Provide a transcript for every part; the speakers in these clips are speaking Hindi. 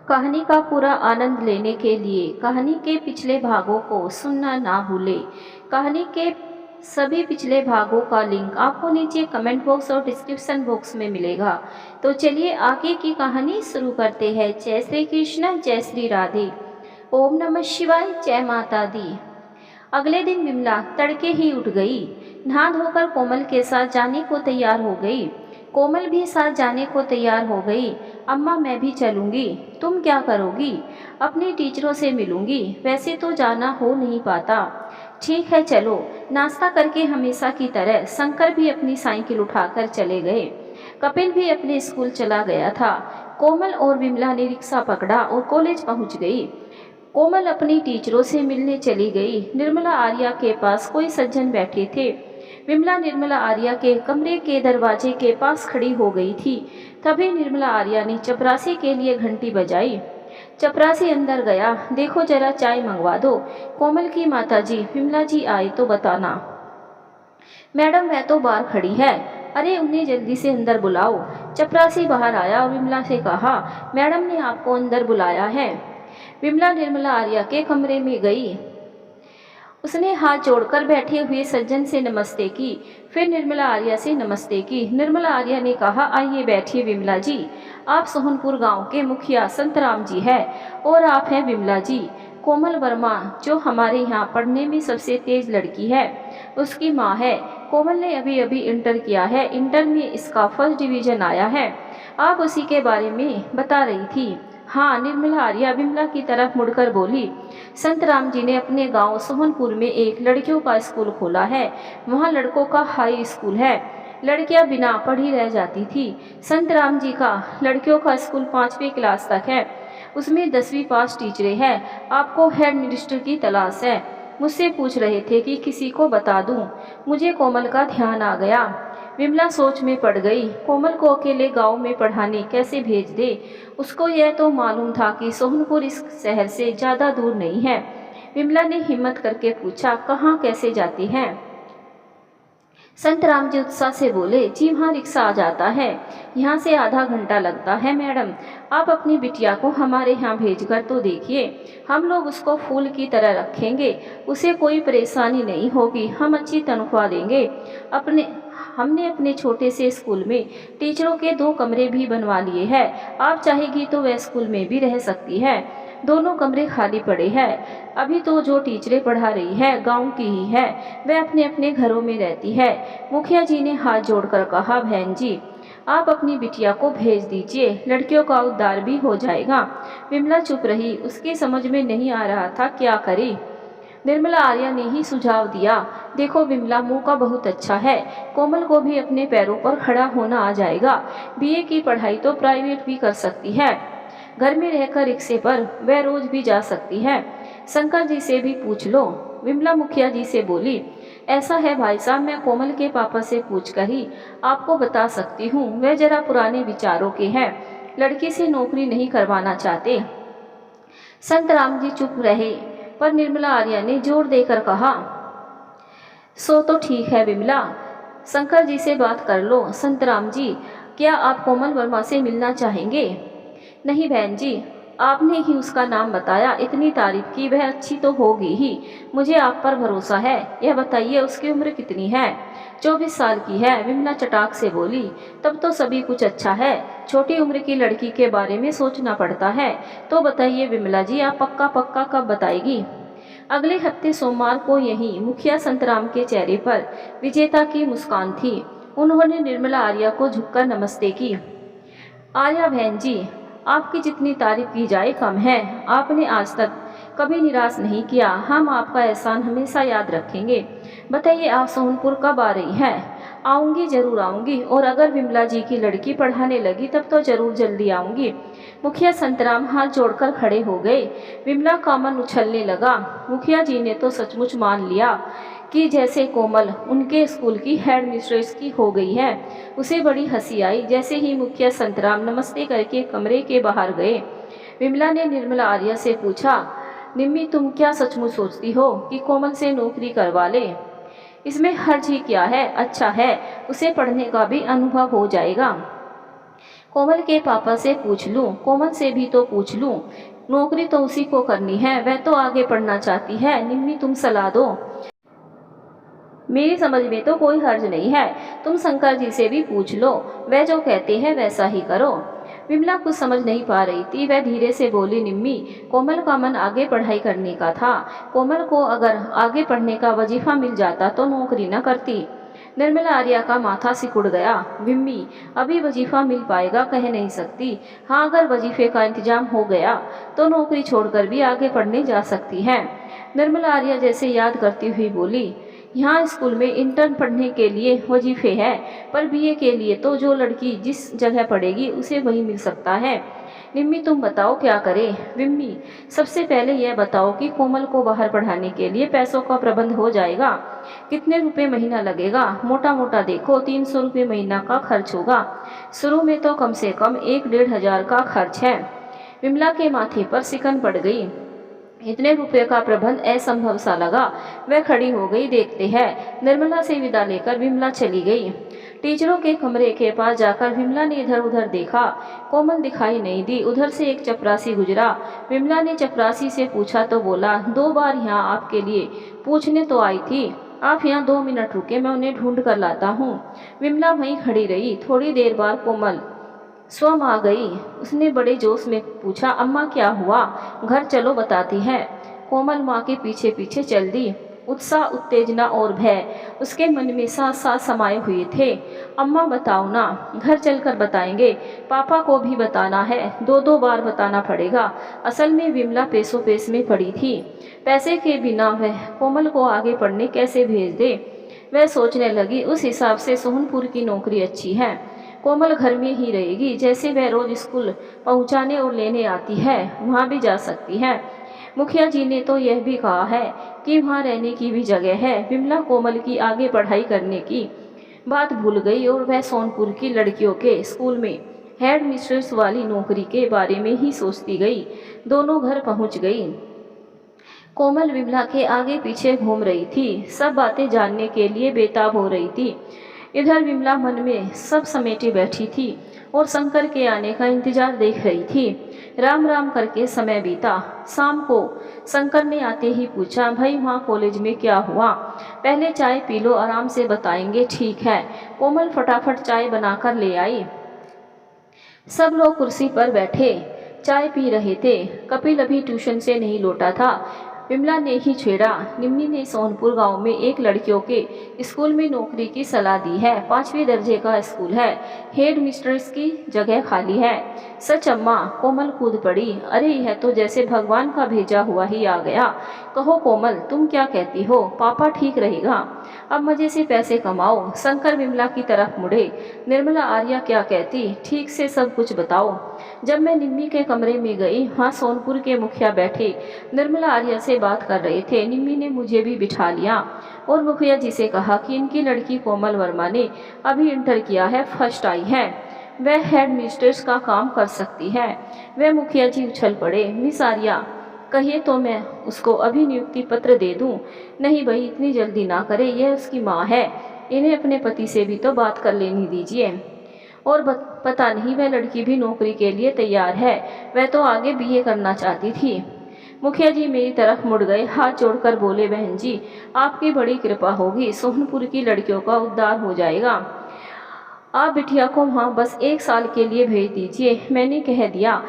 कहानी का पूरा आनंद लेने के लिए कहानी के पिछले भागों को सुनना ना भूलें। कहानी के सभी पिछले भागों का लिंक आपको नीचे कमेंट बॉक्स और डिस्क्रिप्शन बॉक्स में मिलेगा। तो चलिए आगे की कहानी शुरू करते हैं। जय श्री कृष्ण, जय श्री राधे। ओम नमः शिवाय, जय माता दी। अगले दिन विमला तड़के ही उठ गई। नहा धोकर कोमल के साथ जाने को तैयार हो गई। कोमल भी साथ जाने को तैयार हो गई। अम्मा मैं भी चलूँगी। तुम क्या करोगी? अपने टीचरों से मिलूँगी। वैसे तो जाना हो नहीं पाता। ठीक है चलो। नाश्ता करके हमेशा की तरह शंकर भी अपनी साइकिल उठाकर चले गए। कपिल भी अपने स्कूल चला गया था। कोमल और विमला ने रिक्शा पकड़ा और कॉलेज पहुंच गई। कोमल अपनी टीचरों से मिलने चली गई। निर्मला आर्या के पास कोई सज्जन बैठे थे। विमला निर्मला आर्या के कमरे के दरवाजे के पास खड़ी हो गई थी। तभी निर्मला आर्या ने चपरासी के लिए घंटी बजाई। चपरासी अंदर गया। देखो जरा चाय मंगवा दो। कोमल की माताजी विमला जी आए तो बताना। मैडम वह तो बाहर खड़ी है। अरे उन्हें जल्दी से अंदर बुलाओ। चपरासी बाहर आया और विमला से कहा, मैडम ने आपको अंदर बुलाया है। विमला निर्मला आर्या के कमरे में गई। उसने हाथ जोड़कर बैठे हुए सज्जन से नमस्ते की। फिर निर्मला आर्या से नमस्ते की। निर्मला आर्या ने कहा, आइए बैठिए विमला जी। आप सोहनपुर गांव के मुखिया संतराम जी है और आप हैं विमला जी। कोमल वर्मा जो हमारे यहाँ पढ़ने में सबसे तेज लड़की है, उसकी माँ है। कोमल ने अभी अभी इंटर किया है। इंटर में इसका फर्स्ट डिवीज़न आया है। आप उसी के बारे में बता रही थी। हाँ, निर्मला आर्या विमला की तरफ मुड़कर बोली। संतराम जी ने अपने गांव सोहनपुर में एक लड़कियों का स्कूल खोला है। वहाँ लड़कों का हाई स्कूल है। लड़कियां बिना पढ़ी रह जाती थी। संतराम जी का लड़कियों का स्कूल 5वीं क्लास तक है। उसमें 10वीं पास टीचरें हैं। आपको हेड मिनिस्टर की तलाश है। मुझसे पूछ रहे थे कि किसी को बता दूं। मुझे कोमल का ध्यान आ गया। विमला सोच में पड़ गई। कोमल को अकेले गांव में पढ़ाने कैसे भेज दे। उसको यह तो मालूम था कि सोहनपुर इस शहर से ज़्यादा दूर नहीं है। विमला ने हिम्मत करके पूछा, कहाँ कैसे जाती हैं? संतराम जी उत्साह से बोले, जी वहाँ रिक्शा आ जाता है। यहाँ से आधा घंटा लगता है मैडम। आप अपनी बिटिया को हमारे यहाँ भेजकर तो देखिए। हम लोग उसको फूल की तरह रखेंगे। उसे कोई परेशानी नहीं होगी। हम अच्छी तनख्वाह देंगे। हमने अपने छोटे से स्कूल में टीचरों के 2 कमरे भी बनवा लिए हैं। आप चाहेगी तो वह स्कूल में भी रह सकती है। दोनों कमरे खाली पड़े हैं। अभी तो जो टीचरें पढ़ा रही है गांव की ही है। वह अपने अपने घरों में रहती है। मुखिया जी ने हाथ जोड़कर कहा, बहन जी आप अपनी बिटिया को भेज दीजिए। लड़कियों का उद्धार भी हो जाएगा। विमला चुप रही। उसकी समझ में नहीं आ रहा था क्या करे। निर्मला आर्या ने ही सुझाव दिया, देखो विमला मौका बहुत अच्छा है। कोमल को भी अपने पैरों पर खड़ा होना आ जाएगा। बीए की पढ़ाई तो प्राइवेट भी कर सकती है। घर में रहकर रिक्शे पर वह रोज भी जा सकती है। शंकर जी से भी पूछ लो। विमला मुखिया जी से बोली, ऐसा है भाई साहब, मैं कोमल के पापा से पूछकर ही आपको बता सकती हूँ। वह जरा पुराने विचारों के हैं। लड़की से नौकरी नहीं करवाना चाहते। संतराम जी चुप रहे, पर निर्मला आर्या ने जोर देकर कहा, सो तो ठीक है विमला, शंकर जी से बात कर लो। संतराम जी, क्या आप कोमल वर्मा से मिलना चाहेंगे? नहीं बहन जी, आपने ही उसका नाम बताया, इतनी तारीफ की, वह अच्छी तो होगी ही। मुझे आप पर भरोसा है। यह बताइए उसकी उम्र कितनी है? 24 साल की है, विमला चटाक से बोली। तब तो सभी कुछ अच्छा है। छोटी उम्र की लड़की के बारे में सोचना पड़ता है। तो बताइए विमला जी, आप पक्का पक्का कब बताएगी? अगले हफ्ते सोमवार को। यही मुखिया संतराम के चेहरे पर विजेता की मुस्कान थी। उन्होंने निर्मला आर्या को झुककर नमस्ते की। आर्या बहन जी, आपकी जितनी तारीफ की जाए कम है। आपने आज तक कभी निराश नहीं किया। हम आपका एहसान हमेशा याद रखेंगे। बताइए आप सोहनपुर कब आ रही हैं? आऊँगी, ज़रूर आऊँगी। और अगर विमला जी की लड़की पढ़ाने लगी तब तो ज़रूर जल्दी आऊँगी। मुखिया संतराम हाथ जोड़कर खड़े हो गए। विमला का मन उछलने लगा। मुखिया जी ने तो सचमुच मान लिया कि जैसे कोमल उनके स्कूल की हेड मिस्ट्रेस की हो गई है। उसे बड़ी हंसी आई। जैसे ही मुखिया संतराम नमस्ते करके कमरे के बाहर गए, विमला ने निर्मला आर्या से पूछा, निम्मी तुम क्या सचमुच सोचती हो कि कोमल से नौकरी करवा ले? इसमें हर्ज ही क्या है? अच्छा है, उसे पढ़ने का भी अनुभव हो जाएगा। कोमल के पापा से पूछ लूं, कोमल से भी तो पूछ लूं। नौकरी तो उसी को करनी है, वह तो आगे पढ़ना चाहती है। निम्मी तुम सलाह दो। मेरी समझ में तो कोई हर्ज नहीं है, तुम शंकर जी से भी पूछ लो, वह जो कहते हैं वैसा ही करो। विमला कुछ समझ नहीं पा रही थी। वह धीरे से बोली, निम्मी, कोमल का मन आगे पढ़ाई करने का था। कोमल को अगर आगे पढ़ने का वजीफा मिल जाता तो नौकरी न करती। निर्मला आर्या का माथा सिकुड़ गया। विम्मी, अभी वजीफा मिल पाएगा कह नहीं सकती। हाँ, अगर वजीफे का इंतजाम हो गया तो नौकरी छोड़कर भी आगे पढ़ने जा सकती है। निर्मला आर्या जैसे याद करती हुई बोली, यहाँ स्कूल में इंटर्न पढ़ने के लिए वजीफे है, पर बीए के लिए तो जो लड़की जिस जगह पढ़ेगी उसे वही मिल सकता है। निम्मी तुम बताओ क्या करें। विम्मी, सबसे पहले यह बताओ कि कोमल को बाहर पढ़ाने के लिए पैसों का प्रबंध हो जाएगा? कितने रुपए महीना लगेगा? मोटा मोटा देखो 300 रुपये महीना का खर्च होगा। शुरू में तो कम से कम 1-1.5 का खर्च है। विमला के माथे पर सिकन पड़ गई। इतने रुपए का प्रबंध असंभव सा लगा। वह खड़ी हो गई। देखते हैं। निर्मला से विदा लेकर विमला चली गई। टीचरों के कमरे के पास जाकर विमला ने इधर उधर देखा। कोमल दिखाई नहीं दी। उधर से एक चपरासी गुजरा। विमला ने चपरासी से पूछा तो बोला, 2 बार यहाँ आपके लिए पूछने तो आई थी, आप यहाँ 2 मिनट रुके, मैं उन्हें ढूंढ कर लाता हूँ। विमला वहीं खड़ी रही। थोड़ी देर बाद कोमल स्वम आ गई। उसने बड़े जोश में पूछा, अम्मा क्या हुआ? घर चलो बताती है। कोमल माँ के पीछे पीछे चल दी। उत्साह, उत्तेजना और भय उसके मन में साथ साथ समाये हुए थे। अम्मा बताओ ना। घर चलकर बताएंगे, पापा को भी बताना है, 2-2 बार बताना पड़ेगा। असल में विमला पेसों पेश में पड़ी थी। पैसे के बिना वह कोमल को आगे पढ़ने कैसे भेज दे। वह सोचने लगी, उस हिसाब से सोहनपुर की नौकरी अच्छी है। कोमल घर में ही रहेगी, जैसे वह रोज स्कूल पहुंचाने और लेने आती है वहाँ भी जा सकती है। मुखिया जी ने तो यह भी कहा है कि वहाँ रहने की भी जगह है। विमला कोमल की आगे पढ़ाई करने की बात भूल गई और वह सोनपुर की लड़कियों के स्कूल में हेड मिस्ट्रेस वाली नौकरी के बारे में ही सोचती गई। दोनों घर पहुंच गई। कोमल विमला के आगे पीछे घूम रही थी, सब बातें जानने के लिए बेताब हो रही थी। इधर विमला मन में सब समेटे बैठी थी और शंकर के आने का इंतजार देख रही थी। राम राम करके समय बीता। शाम को शंकर ने आते ही पूछा, भाई वहाँ कॉलेज में क्या हुआ? पहले चाय पी लो, आराम से बताएंगे। ठीक है। कोमल फटाफट चाय बनाकर ले आई। सब लोग कुर्सी पर बैठे चाय पी रहे थे। कपिल अभी ट्यूशन से नहीं लौटा था। विमला ने ही छेड़ा, निम्मी ने सोनपुर गांव में एक लड़कियों के स्कूल में नौकरी की सलाह दी है। 5वें दर्जे का स्कूल है, हेड मिस्ट्रेस की जगह खाली है। सच अम्मा? कोमल कूद पड़ी। अरे यह तो जैसे भगवान का भेजा हुआ ही आ गया। कहो कोमल, तुम क्या कहती हो? पापा ठीक रहेगा, अब मजे से पैसे कमाओ। शंकर विमला की तरफ मुड़े। निर्मला आर्या क्या कहती? ठीक से सब कुछ बताओ। जब मैं निम्मी के कमरे में गई, वहाँ सोनपुर के मुखिया बैठे निर्मला आर्या से बात कर रहे थे। निम्मी ने मुझे भी बिठा लिया और मुखिया जी से कहा कि इनकी लड़की कोमल वर्मा ने अभी इंटर किया है, फर्स्ट आई है, वह हेड मिस्ट्रेस का काम कर सकती है। वह मुखिया जी उछल पड़े। मिस आर्या, कहिए तो मैं उसको अभी नियुक्ति पत्र दे दूं। नहीं भाई, इतनी जल्दी ना करे, यह उसकी माँ है, इन्हें अपने पति से भी तो बात कर लेनी दीजिए। और पता नहीं वह लड़की भी नौकरी के लिए तैयार है, वह तो आगे बीए करना चाहती थी। मुखिया जी मेरी तरफ मुड़ गए, हाथ जोड़कर बोले, बहन जी आपकी बड़ी कृपा होगी, सोहनपुर की लड़कियों का उद्धार हो जाएगा। आप बिटिया को वहाँ बस 1 साल के लिए भेज दीजिए। मैंने कह दिया।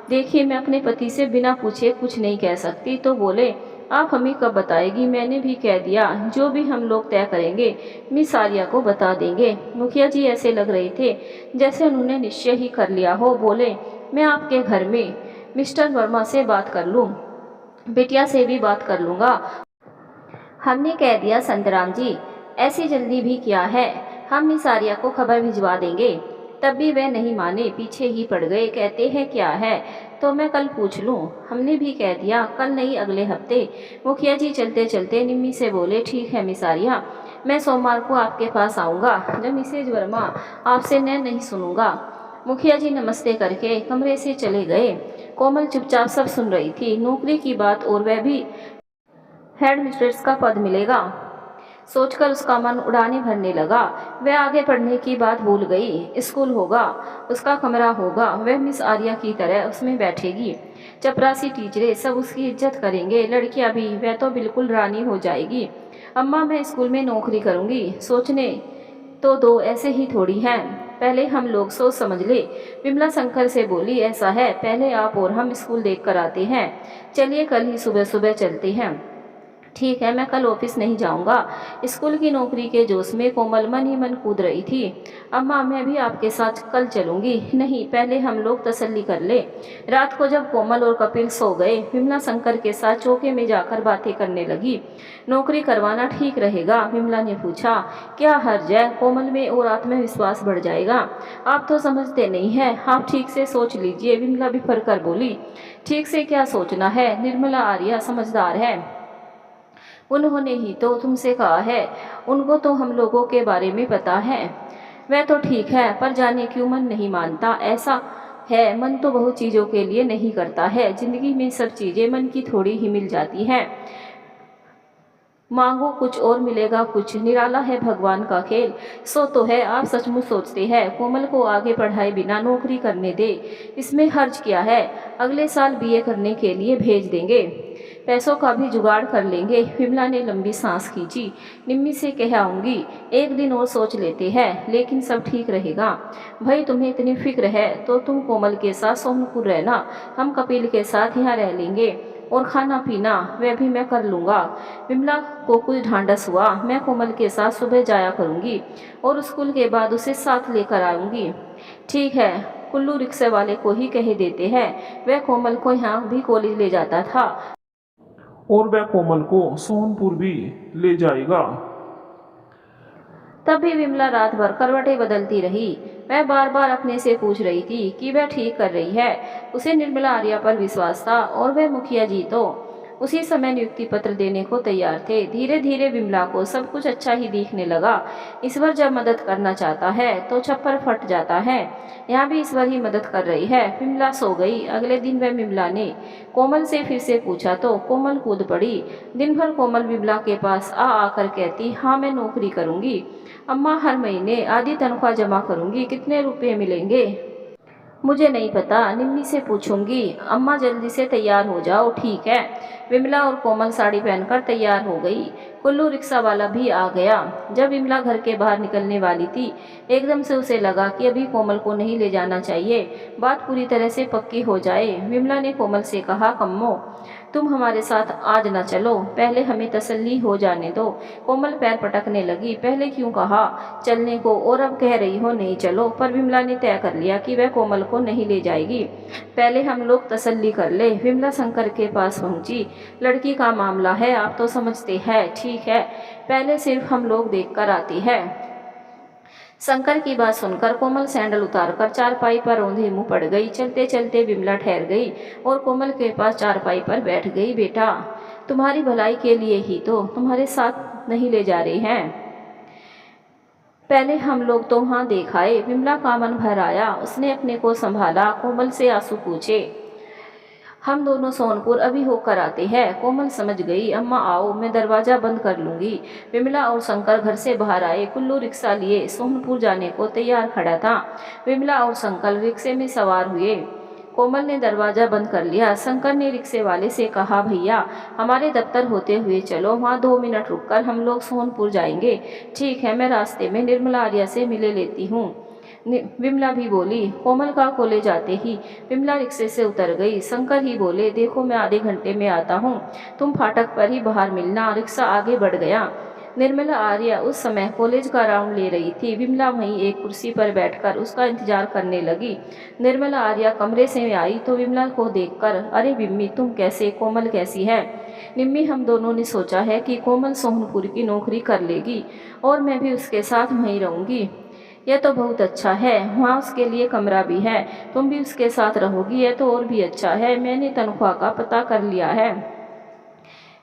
देखिए, मैं अपने पति से बिना पूछे कुछ नहीं कह सकती। तो बोले, आप हमें कब बताएगी? मैंने भी कह दिया, जो भी हम लोग तय करेंगे मिस आर्या को बता देंगे। मुखिया जी ऐसे लग रहे थे जैसे उन्होंने निश्चय ही कर लिया हो। बोले, मैं आपके घर में मिस्टर वर्मा से बात कर लूँ, बिटिया से भी बात कर लूँगा। हमने कह दिया संतराम जी, ऐसी जल्दी भी क्या है, हम मिस आर्या को खबर भिजवा देंगे। तब भी वह नहीं माने, पीछे ही पड़ गए। कहते हैं क्या है तो मैं कल पूछ लूँ। हमने भी कह दिया, कल नहीं अगले हफ्ते। मुखिया जी चलते चलते निम्मी से बोले, ठीक है मिस आर्या, मैं सोमवार को आपके पास आऊँगा, जब मिसेज वर्मा आपसे नहीं सुनूंगा। मुखिया जी नमस्ते करके कमरे से चले गए। कोमल चुपचाप सब सुन रही थी, नौकरी की बात, और वह भी हेड मिस्ट्रेस का पद मिलेगा। सोचकर उसका मन उड़ाने भरने लगा। वह आगे पढ़ने की बात भूल गई। स्कूल होगा, उसका कमरा होगा, वह मिस आर्या की तरह उसमें बैठेगी। चपरासी टीचरें सब उसकी इज्जत करेंगे, लड़कियां भी, वह तो बिल्कुल रानी हो जाएगी। अम्मा मैं स्कूल में नौकरी करूंगी। सोचने तो दो, ऐसे ही थोड़ी हैं, पहले हम लोग सोच समझ ले। विमला शंकर से बोली, ऐसा है, पहले आप और हम स्कूल देख कर आते हैं। चलिए कल ही सुबह सुबह चलते हैं। ठीक है, मैं कल ऑफिस नहीं जाऊंगा। स्कूल की नौकरी के जोश में कोमल मन ही मन कूद रही थी। अम्मा मैं भी आपके साथ कल चलूंगी। नहीं, पहले हम लोग तसल्ली कर ले। रात को जब कोमल और कपिल सो गए, विमला शंकर के साथ चौके में जाकर बातें करने लगी। नौकरी करवाना ठीक रहेगा? विमला ने पूछा। क्या हर्ज है? कोमल में और आत्मविश्वास बढ़ जाएगा। आप तो समझते नहीं है, आप ठीक से सोच लीजिए, विमला बिफर कर बोली। ठीक से क्या सोचना है? निर्मला आर्या समझदार है, उन्होंने ही तो तुमसे कहा है। उनको तो हम लोगों के बारे में पता है। वह तो ठीक है, पर जाने क्यों मन नहीं मानता। ऐसा है, मन तो बहुत चीज़ों के लिए नहीं करता है। जिंदगी में सब चीज़ें मन की थोड़ी ही मिल जाती हैं। मांगो कुछ और मिलेगा कुछ, निराला है भगवान का खेल। सो तो है, आप सचमुच सोचते हैं कोमल को आगे पढ़ाए बिना नौकरी करने दे? इसमें हर्ज क्या है? अगले साल बीए करने के लिए भेज देंगे, पैसों का भी जुगाड़ कर लेंगे। विमला ने लंबी सांस खींची। निम्मी से कह आऊंगी, एक दिन और सोच लेते हैं, लेकिन सब ठीक रहेगा। भाई तुम्हें इतनी फिक्र है तो तुम कोमल के साथ सोनपुर रहना, हम कपिल के साथ यहाँ रह लेंगे, और खाना पीना वह भी मैं कर लूँगा। विमला को कुछ ढांढस हुआ। मैं कोमल के साथ सुबह जाया करूँगी और स्कूल के बाद उसे साथ लेकर आऊँगी। ठीक है, कुल्लू रिक्शे वाले को ही कह देते हैं, वह कोमल को यहाँ भी कॉलेज ले जाता था और वह कोमल को सोनपुर भी ले जाएगा। तब भी विमला रात भर करवटें बदलती रही। वह बार बार अपने से पूछ रही थी कि वह ठीक कर रही है। उसे निर्मला आर्या पर विश्वास था और वह मुखिया जी तो उसी समय नियुक्ति पत्र देने को तैयार थे। धीरे धीरे विमला को सब कुछ अच्छा ही दिखने लगा। ईश्वर जब मदद करना चाहता है तो छप्पर फट जाता है। यहाँ भी ईश्वर ही मदद कर रही है। विमला सो गई। अगले दिन वह विमला ने कोमल से फिर से पूछा तो कोमल कूद पड़ी। दिन भर कोमल विमला के पास आ आकर कहती, हाँ मैं नौकरी करूँगी अम्मा, हर महीने आधी तनख्वाह जमा करूँगी। कितने रुपए मिलेंगे? मुझे नहीं पता, निम्मी से पूछूंगी। अम्मा जल्दी से तैयार हो जाओ। ठीक है। विमला और कोमल साड़ी पहनकर तैयार हो गई। कुल्लू रिक्शा वाला भी आ गया। जब विमला घर के बाहर निकलने वाली थी, एकदम से उसे लगा कि अभी कोमल को नहीं ले जाना चाहिए, बात पूरी तरह से पक्की हो जाए। विमला ने कोमल से कहा, कम्मो तुम हमारे साथ आज न चलो, पहले हमें तसल्ली हो जाने दो। कोमल पैर पटकने लगी। पहले क्यों कहा चलने को और अब कह रही हो नहीं चलो? पर विमला ने तय कर लिया कि वह कोमल को नहीं ले जाएगी। पहले हम लोग तसल्ली कर ले। विमला शंकर के पास पहुंची। लड़की का मामला है, आप तो समझते हैं। ठीक है, पहले सिर्फ हम लोग देख कर आती है। शंकर की बात सुनकर कोमल सैंडल उतारकर चारपाई पर औंधे मुंह पड़ गई। चलते चलते विमला ठहर गई और कोमल के पास चारपाई पर बैठ गई। बेटा, तुम्हारी भलाई के लिए ही तो तुम्हारे साथ नहीं ले जा रहे हैं। पहले हम लोग तो वहाँ देख आए। विमला का मन भर आया। उसने अपने को संभाला। कोमल से आंसू पूछे, हम दोनों सोनपुर अभी होकर आते हैं। कोमल समझ गई। अम्मा आओ, मैं दरवाज़ा बंद कर लूँगी। विमला और शंकर घर से बाहर आए। कुल्लू रिक्शा लिए सोनपुर जाने को तैयार खड़ा था। विमला और शंकर रिक्शे में सवार हुए। कोमल ने दरवाज़ा बंद कर लिया। शंकर ने रिक्शे वाले से कहा, भैया हमारे दफ्तर होते हुए चलो, वहाँ 2 मिनट रुककर हम लोग सोनपुर जाएंगे। ठीक है, मैं रास्ते में निर्मला आर्या से मिले लेती हूँ। विमला भी बोली। कोमल का कॉलेज आते ही विमला रिक्शे से उतर गई। शंकर ही बोले, देखो मैं आधे घंटे में आता हूँ, तुम फाटक पर ही बाहर मिलना। रिक्शा आगे बढ़ गया। निर्मला आर्या उस समय कॉलेज का राउंड ले रही थी। विमला वहीं एक कुर्सी पर बैठकर उसका इंतजार करने लगी। निर्मला आर्या कमरे से आई तो विमला को देखकर, अरे विम्मी तुम कैसे, कोमल कैसी है? निम्मी, हम दोनों ने सोचा है कि कोमल सोहनपुर की नौकरी कर लेगी और मैं भी उसके साथ वहीं रहूँगी। यह तो बहुत अच्छा है, वहाँ उसके लिए कमरा भी है, तुम भी उसके साथ रहोगी, यह तो और भी अच्छा है। मैंने तनख्वाह का पता कर लिया है।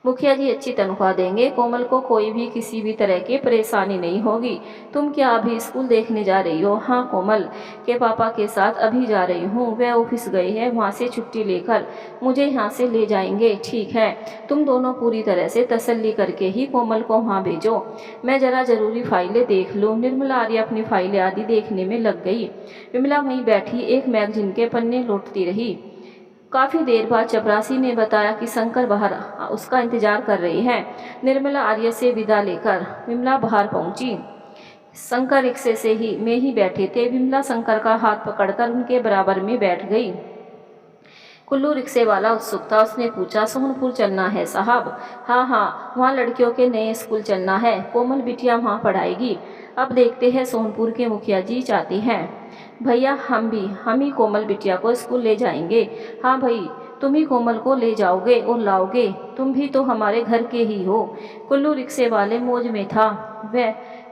मुखिया जी अच्छी तनख्वाह देंगे, कोमल को कोई भी किसी भी तरह की परेशानी नहीं होगी। तुम क्या अभी स्कूल देखने जा रही हो? हाँ, कोमल के पापा के साथ अभी जा रही हूँ, वह ऑफिस गए हैं, वहाँ से छुट्टी लेकर मुझे यहाँ से ले जाएंगे। ठीक है, तुम दोनों पूरी तरह से तसल्ली करके ही कोमल को वहाँ भेजो, मैं जरा ज़रूरी फाइलें देख लूँ। निर्मला आर्या अपनी फाइलें आदि देखने में लग गई। विमला वहीं बैठी एक मैगजीन के पन्ने लौटती रही। काफ़ी देर बाद चपरासी ने बताया कि शंकर बाहर उसका इंतजार कर रही है। निर्मला आर्य से विदा लेकर विमला बाहर पहुंची। शंकर रिक्शे से ही में ही बैठे थे। विमला शंकर का हाथ पकड़कर उनके बराबर में बैठ गई। कुल्लू रिक्शे वाला उत्सुक था। उसने पूछा, सोहनपुर चलना है साहब? हाँ हाँ, वहाँ लड़कियों के नए स्कूल चलना है, कोमल बिटिया वहाँ पढ़ाएगी। अब देखते हैं, सोहनपुर के मुखिया जी चाहती हैं। भैया हम ही कोमल बिटिया को स्कूल ले जाएंगे। हाँ भाई, तुम ही कोमल को ले जाओगे और लाओगे, तुम भी तो हमारे घर के ही हो। कुल्लू रिक्शे वाले मौज में था।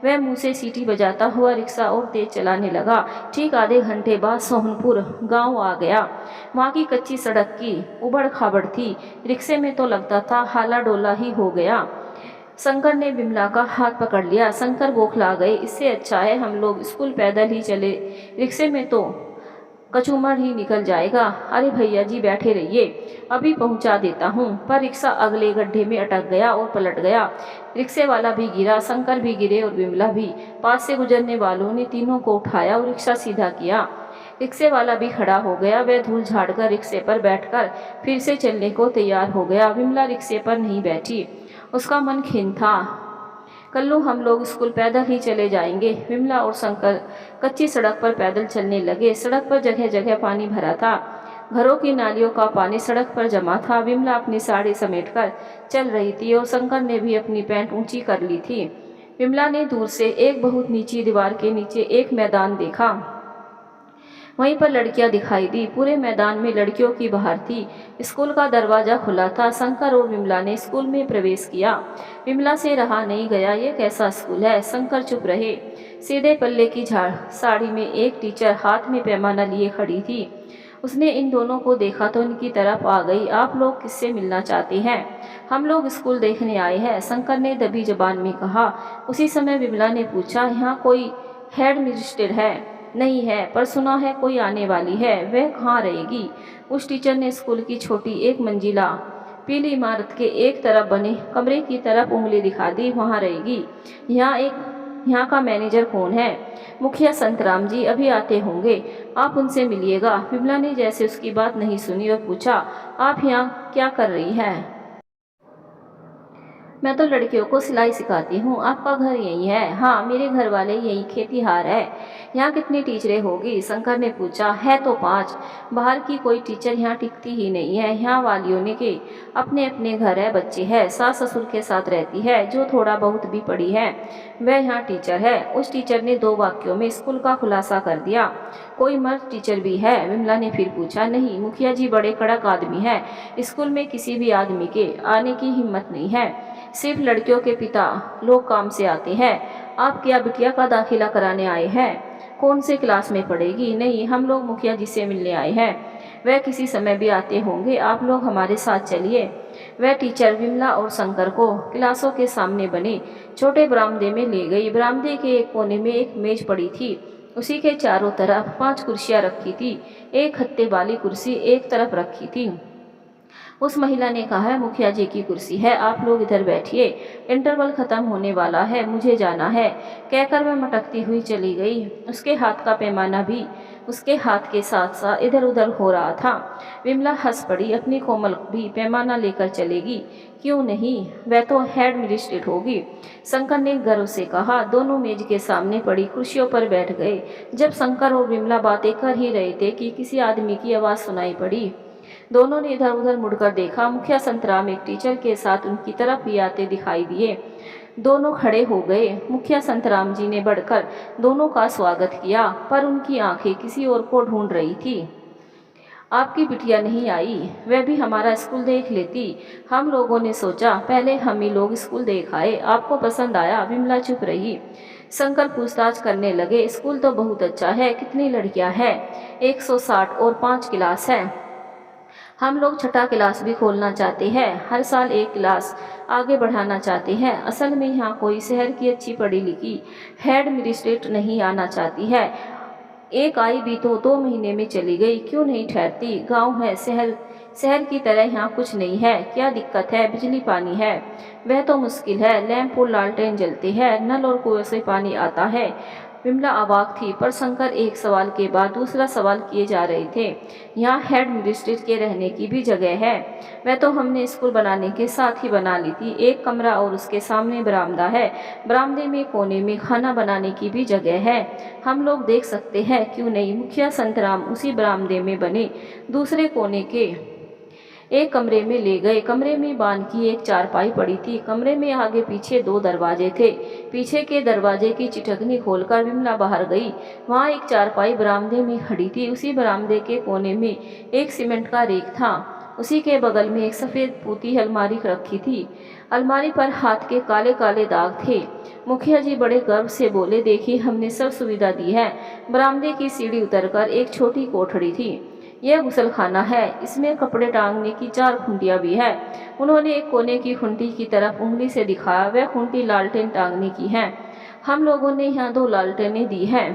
वह मुंह से सीटी बजाता हुआ रिक्शा और तेज चलाने लगा। ठीक आधे घंटे बाद सोहनपुर गांव आ गया। वहाँ की कच्ची सड़क की उबड़ खाबड़ थी। रिक्शे में तो लगता था हाला डोला ही हो गया। शंकर ने विमला का हाथ पकड़ लिया। शंकर बौखला गए। इससे अच्छा है हम लोग स्कूल पैदल ही चले, रिक्शे में तो कचूमर ही निकल जाएगा। अरे भैया जी बैठे रहिए, अभी पहुंचा देता हूं। पर रिक्शा अगले गड्ढे में अटक गया और पलट गया। रिक्शे वाला भी गिरा, शंकर भी गिरे और विमला भी। पास से गुजरने वालों ने तीनों को उठाया और रिक्शा सीधा किया। रिक्शे वाला भी खड़ा हो गया। वह धूल झाड़कर रिक्शे पर बैठकर फिर से चलने को तैयार हो गया। विमला रिक्शे पर नहीं बैठी, उसका मन खिन्न था। कल्लू हम लोग स्कूल पैदल ही चले जाएंगे। विमला और शंकर कच्ची सड़क पर पैदल चलने लगे। सड़क पर जगह जगह पानी भरा था। घरों की नालियों का पानी सड़क पर जमा था। विमला अपनी साड़ी समेटकर चल रही थी और शंकर ने भी अपनी पैंट ऊंची कर ली थी। विमला ने दूर से एक बहुत नीची दीवार के नीचे एक मैदान देखा। वहीं पर लड़कियां दिखाई दी। पूरे मैदान में लड़कियों की बहार थी। स्कूल का दरवाजा खुला था। शंकर और विमला ने स्कूल में प्रवेश किया। विमला से रहा नहीं गया, ये कैसा स्कूल है। शंकर चुप रहे। सीधे पल्ले की साड़ी में एक टीचर हाथ में पैमाना लिए खड़ी थी। उसने इन दोनों को देखा तो इनकी तरफ आ गई। आप लोग किससे मिलना चाहते हैं? हम लोग स्कूल देखने आए हैं, शंकर ने दबी जबान में कहा। उसी समय विमला ने पूछा, यहाँ कोई हेड मिनिस्टर है? नहीं है, पर सुना है कोई आने वाली है। वह कहाँ रहेगी? उस टीचर ने स्कूल की छोटी एक मंजिला पीली इमारत के एक तरफ बने कमरे की तरफ उंगली दिखा दी। वहाँ रहेगी। यहाँ का मैनेजर कौन है? मुखिया संतराम जी अभी आते होंगे, आप उनसे मिलिएगा। विमला ने जैसे उसकी बात नहीं सुनी और पूछा, आप यहाँ क्या कर रही हैं? मैं तो लड़कियों को सिलाई सिखाती हूँ। आपका घर यही है? हाँ, मेरे घर वाले यही खेतीहार है। यहाँ कितनी टीचरें होगी? शंकर ने पूछा। है तो 5। बाहर की कोई टीचर यहाँ टिकती ही नहीं है। यहाँ वालियों ने के अपने अपने घर है, बच्चे हैं, सास ससुर के साथ रहती है, जो थोड़ा बहुत भी पढ़ी है वह यहाँ टीचर है। उस टीचर ने 2 वाक्यों में स्कूल का खुलासा कर दिया। कोई मर्द टीचर भी है? विमला ने फिर पूछा। नहीं, मुखिया जी बड़े कड़क आदमी है, स्कूल में किसी भी आदमी के आने की हिम्मत नहीं है, सिर्फ लड़कियों के पिता लोग काम से आते हैं। आप क्या बिटिया का दाखिला कराने आए हैं? कौन से क्लास में पढ़ेगी? नहीं, हम लोग मुखिया जी से मिलने आए हैं, वह किसी समय भी आते होंगे, आप लोग हमारे साथ चलिए। वह टीचर विमला और शंकर को क्लासों के सामने बने छोटे बरामदे में ले गई। बरामदे के एक कोने में एक मेज पड़ी थी। उसी के चारों तरफ 5 कुर्सियां रखी थी। एक हत्थे वाली कुर्सी एक तरफ रखी थी। उस महिला ने कहा, मुखिया जी की कुर्सी है, आप लोग इधर बैठिए, इंटरवल खत्म होने वाला है, मुझे जाना है। कहकर वह मटकती हुई चली गई। उसके हाथ का पैमाना भी उसके हाथ के साथ साथ इधर उधर हो रहा था। विमला हंस पड़ी। अपनी कोमल भी पैमाना लेकर चलेगी? क्यों नहीं, वह तो हेड मिनिस्ट्रेट होगी। शंकर ने गर्व से कहा। दोनों मेज के सामने पड़ी कुर्सियों पर बैठ गए। जब शंकर और विमला बातें कर ही रहे थे कि किसी आदमी की आवाज़ सुनाई पड़ी। दोनों ने इधर उधर मुड़कर देखा। मुखिया संतराम एक टीचर के साथ उनकी तरफ भी आते दिखाई दिए। दोनों खड़े हो गए। मुखिया संतराम जी ने बढ़कर दोनों का स्वागत किया, पर उनकी आंखें किसी और को ढूंढ रही थी। आपकी बिटिया नहीं आई, वह भी हमारा स्कूल देख लेती। हम लोगों ने सोचा पहले हम ही लोग स्कूल देख आए, आपको पसंद आया? विमला चुप रही। शंकर पूछताछ करने लगे। स्कूल तो बहुत अच्छा है, कितनी लड़कियां हैं? 160 और 5 क्लास है। हम लोग छठा क्लास भी खोलना चाहते हैं, हर साल एक क्लास आगे बढ़ाना चाहते हैं। असल में यहाँ कोई शहर की अच्छी पढ़ी लिखी हेड एडमिनिस्ट्रेट नहीं आना चाहती है। एक आई भी तो 2 महीने में चली गई, क्यों नहीं ठहरती? गांव है, शहर शहर की तरह यहाँ कुछ नहीं है। क्या दिक्कत है? बिजली पानी है, वह तो मुश्किल है। लैंप और लालटेन जलते हैं, नल और कुएं से पानी आता है। विमला अवाक थी, पर शंकर एक सवाल के बाद दूसरा सवाल किए जा रहे थे। यहाँ हेड मिनिस्ट्रेट के रहने की भी जगह है? वह तो हमने स्कूल बनाने के साथ ही बना ली थी। एक कमरा और उसके सामने बरामदा है। बरामदे में कोने में खाना बनाने की भी जगह है। हम लोग देख सकते हैं, क्यों नहीं? मुखिया संतराम उसी बरामदे में बने दूसरे कोने के एक कमरे में ले गए। कमरे में बांध की एक चारपाई पड़ी थी। कमरे में आगे पीछे 2 दरवाजे थे। पीछे के दरवाजे की चिटकनी खोलकर विमला बाहर गई। वहाँ एक चारपाई बरामदे में खड़ी थी। उसी बरामदे के कोने में एक सीमेंट का रेक था। उसी के बगल में एक सफ़ेद पूती अलमारी रखी थी। अलमारी पर हाथ के काले काले दाग थे। मुखिया जी बड़े गर्व से बोले, देखिए हमने सब सुविधा दी है। बरामदे की सीढ़ी उतरकर एक छोटी कोठड़ी थी। यह गुसलखाना है, इसमें कपड़े टांगने की 4 खुंटियाँ भी है। उन्होंने एक कोने की खुंटी की तरफ उंगली से दिखाया। वह खुंटी लालटेन टांगने की है। हम लोगों ने यहाँ 2 लालटेनें दी हैं,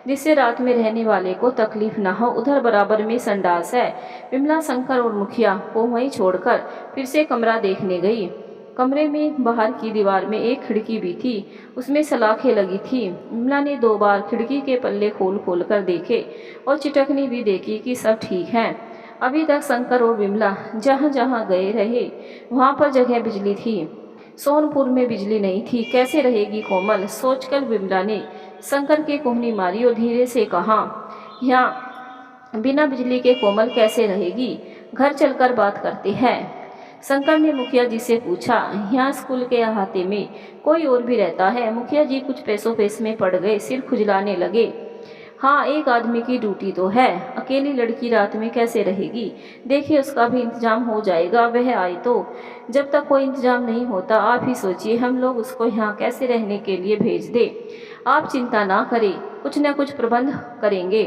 जिससे रात में रहने वाले को तकलीफ ना हो। उधर बराबर में संडास है। विमला शंकर और मुखिया को वहीं छोड़कर फिर से कमरा देखने गई। कमरे में बाहर की दीवार में एक खिड़की भी थी, उसमें सलाखें लगी थी। विमला ने 2 बार खिड़की के पल्ले खोल खोल कर देखे और चिटकनी भी देखी कि सब ठीक है। अभी तक शंकर और विमला जहाँ जहाँ गए रहे वहाँ पर जगह बिजली थी। सोनपुर में बिजली नहीं थी, कैसे रहेगी कोमल? सोचकर विमला ने शंकर की कोहनी मारी और धीरे से कहा, यहाँ बिना बिजली के कोमल कैसे रहेगी? घर चलकर बात करते हैं। शंकर ने मुखिया जी से पूछा, यहाँ स्कूल के अहाते में कोई और भी रहता है? मुखिया जी कुछ पैसों में पड़ गए, सिर खुजलाने लगे। हाँ, एक आदमी की ड्यूटी तो है, अकेली लड़की रात में कैसे रहेगी? देखिए उसका भी इंतजाम हो जाएगा, वह आए तो। जब तक कोई इंतजाम नहीं होता आप ही सोचिए हम लोग उसको यहाँ कैसे रहने के लिए भेज दें। आप चिंता ना करें, कुछ न कुछ प्रबंध करेंगे।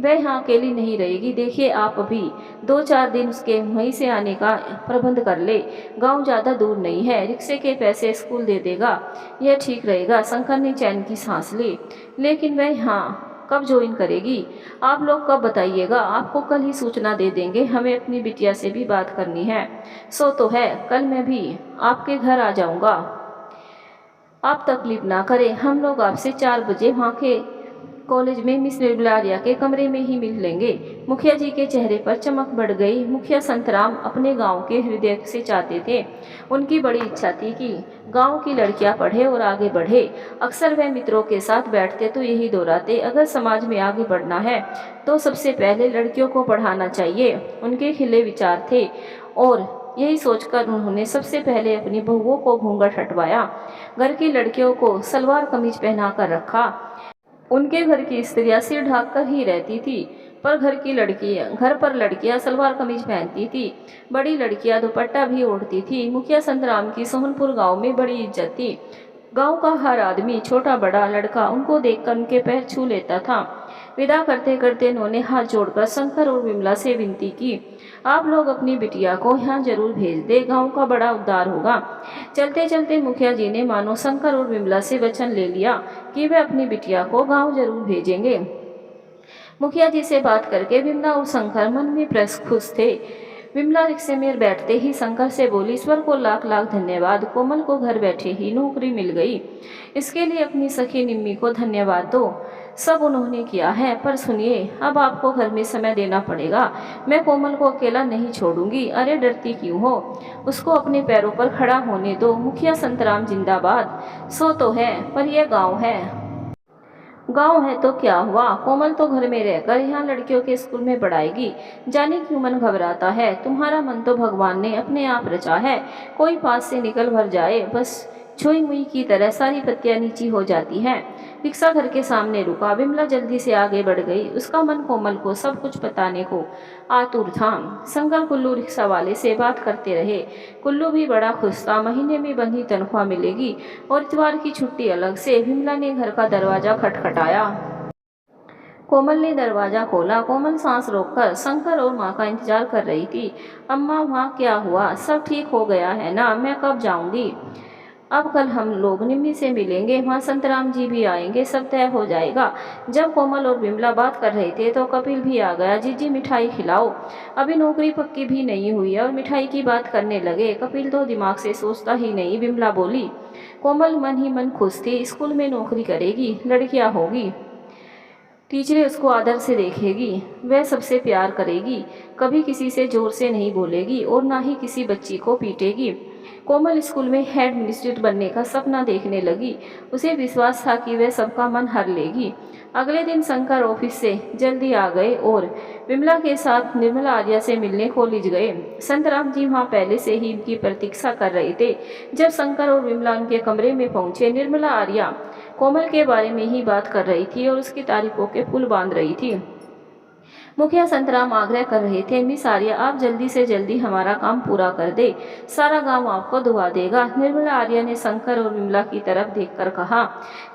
वह यहाँ अकेली नहीं रहेगी। देखिए आप अभी 2-4 दिन उसके वहीं से आने का प्रबंध कर ले। गांव ज़्यादा दूर नहीं है, रिक्शे के पैसे स्कूल दे देगा, यह ठीक रहेगा। शंकर ने चैन की सांस ली। लेकिन वह यहाँ कब ज्वाइन करेगी? आप लोग कब बताइएगा? आपको कल ही सूचना दे देंगे। हमें अपनी बिटिया से भी बात करनी है। सो तो है, कल मैं भी आपके घर आ जाऊँगा। आप तकलीफ ना करें, हम लोग आपसे 4 बजे वहाँ के कॉलेज में मिस निर्मलारिया के कमरे में ही मिल लेंगे। मुखिया जी के चेहरे पर चमक बढ़ गई। मुखिया संतराम अपने गांव के हृदय से चाहते थे। उनकी बड़ी इच्छा थी कि गांव की लड़कियां पढ़े और आगे बढ़े। अक्सर वह मित्रों के साथ बैठते तो यही दोहराते, अगर समाज में आगे बढ़ना है तो सबसे पहले लड़कियों को पढ़ाना चाहिए। उनके खिले विचार थे और यही सोचकर उन्होंने सबसे पहले अपनी बहुओं को घूंघट हटवाया। घर की लड़कियों को सलवार कमीज पहना कर रखा। उनके घर की स्त्रियां सिर ढक कर ही रहती थी, पर घर पर लड़कियां सलवार कमीज पहनती थी। बड़ी लड़कियां दुपट्टा भी ओढ़ती थी। मुखिया संतराम की सोहनपुर गांव में बड़ी इज्जत थी। गांव का हर आदमी, छोटा बड़ा लड़का उनको देखकर उनके पैर छू लेता था। विदा करते करते उन्होंने हाथ जोड़कर शंकर और विमला से विनती की, आप लोग अपनी बिटिया को यहाँ जरूर भेज दे, गांव का बड़ा उद्धार होगा। चलते चलते मुखिया जी ने मानो शंकर और विमला से वचन ले लिया कि वे अपनी बिटिया को गांव जरूर भेजेंगे। मुखिया जी से बात करके विमला और शंकर मन में खुश थे। विमला रिक्शे में बैठते ही शंकर से बोली, ईश्वर को लाख लाख धन्यवाद, कोमल को घर बैठे ही नौकरी मिल गई। इसके लिए अपनी सखी निम्मी को धन्यवाद दो। सब उन्होंने किया है, पर सुनिए अब आपको घर में समय देना पड़ेगा। मैं कोमल को अकेला नहीं छोड़ूंगी। अरे डरती क्यों हो? उसको अपने पैरों पर खड़ा होने दो। मुखिया संतराम जिंदाबाद। सो तो है, पर यह गाँव है। गांव है तो क्या हुआ? कोमल तो घर में रहकर यहाँ लड़कियों के स्कूल में पढ़ाएगी। जाने क्यों मन घबराता है? तुम्हारा मन तो भगवान ने अपने आप रचा है। कोई पास से निकल भर जाए, बस छुई मुई की तरह सारी पत्तियां नीची हो जाती हैं। रिक्शा घर के सामने रुका। विमला जल्दी से आगे बढ़ गई। उसका मन कोमल को सब कुछ बताने को आतुर था। शंकर कुल्लू रिक्शा वाले से बात करते रहे। कुल्लू भी बड़ा खुश था। महीने में बंधी तनख्वाह मिलेगी और इतवार की छुट्टी अलग से। विमला ने घर का दरवाजा खटखटाया। कोमल ने दरवाज़ा खोला। कोमल सांस रोककर शंकर और माँ का इंतजार कर रही थी। अम्मा, वहाँ क्या हुआ? सब ठीक हो गया है ना? मैं कब जाऊँगी? अब कल हम लोग निम्मी से मिलेंगे, वहाँ संतराम जी भी आएंगे, सब तय हो जाएगा। जब कोमल और विमला बात कर रहे थे तो कपिल भी आ गया। जीजी मिठाई खिलाओ, अभी नौकरी पक्की भी नहीं हुई है और मिठाई की बात करने लगे। कपिल तो दिमाग से सोचता ही नहीं। विमला बोली। कोमल मन ही मन खुश थी। स्कूल में नौकरी करेगी, लड़कियां होगी, टीचरें उसको आदर से देखेगी, वह सबसे प्यार करेगी, कभी किसी से जोर से नहीं बोलेगी और ना ही किसी बच्ची को पीटेगी। कोमल स्कूल में हेड मिस्ट्रेट बनने का सपना देखने लगी। उसे विश्वास था कि वह सबका मन हर लेगी। अगले दिन शंकर ऑफिस से जल्दी आ गए और विमला के साथ निर्मला आर्या से मिलने कॉलेज गए। संतराम जी वहाँ पहले से ही उनकी प्रतीक्षा कर रहे थे। जब शंकर और विमला उनके कमरे में पहुंचे, निर्मला आर्या कोमल के बारे में ही बात कर रही थी और उसकी तारीफों के पुल बांध रही थी। मुखिया संतराम आग्रह कर रहे थे, मिस आर्या, आप जल्दी से जल्दी हमारा काम पूरा कर दे, सारा गांव आपको दुआ देगा। निर्मला आर्या ने शंकर और विमला की तरफ देखकर कहा,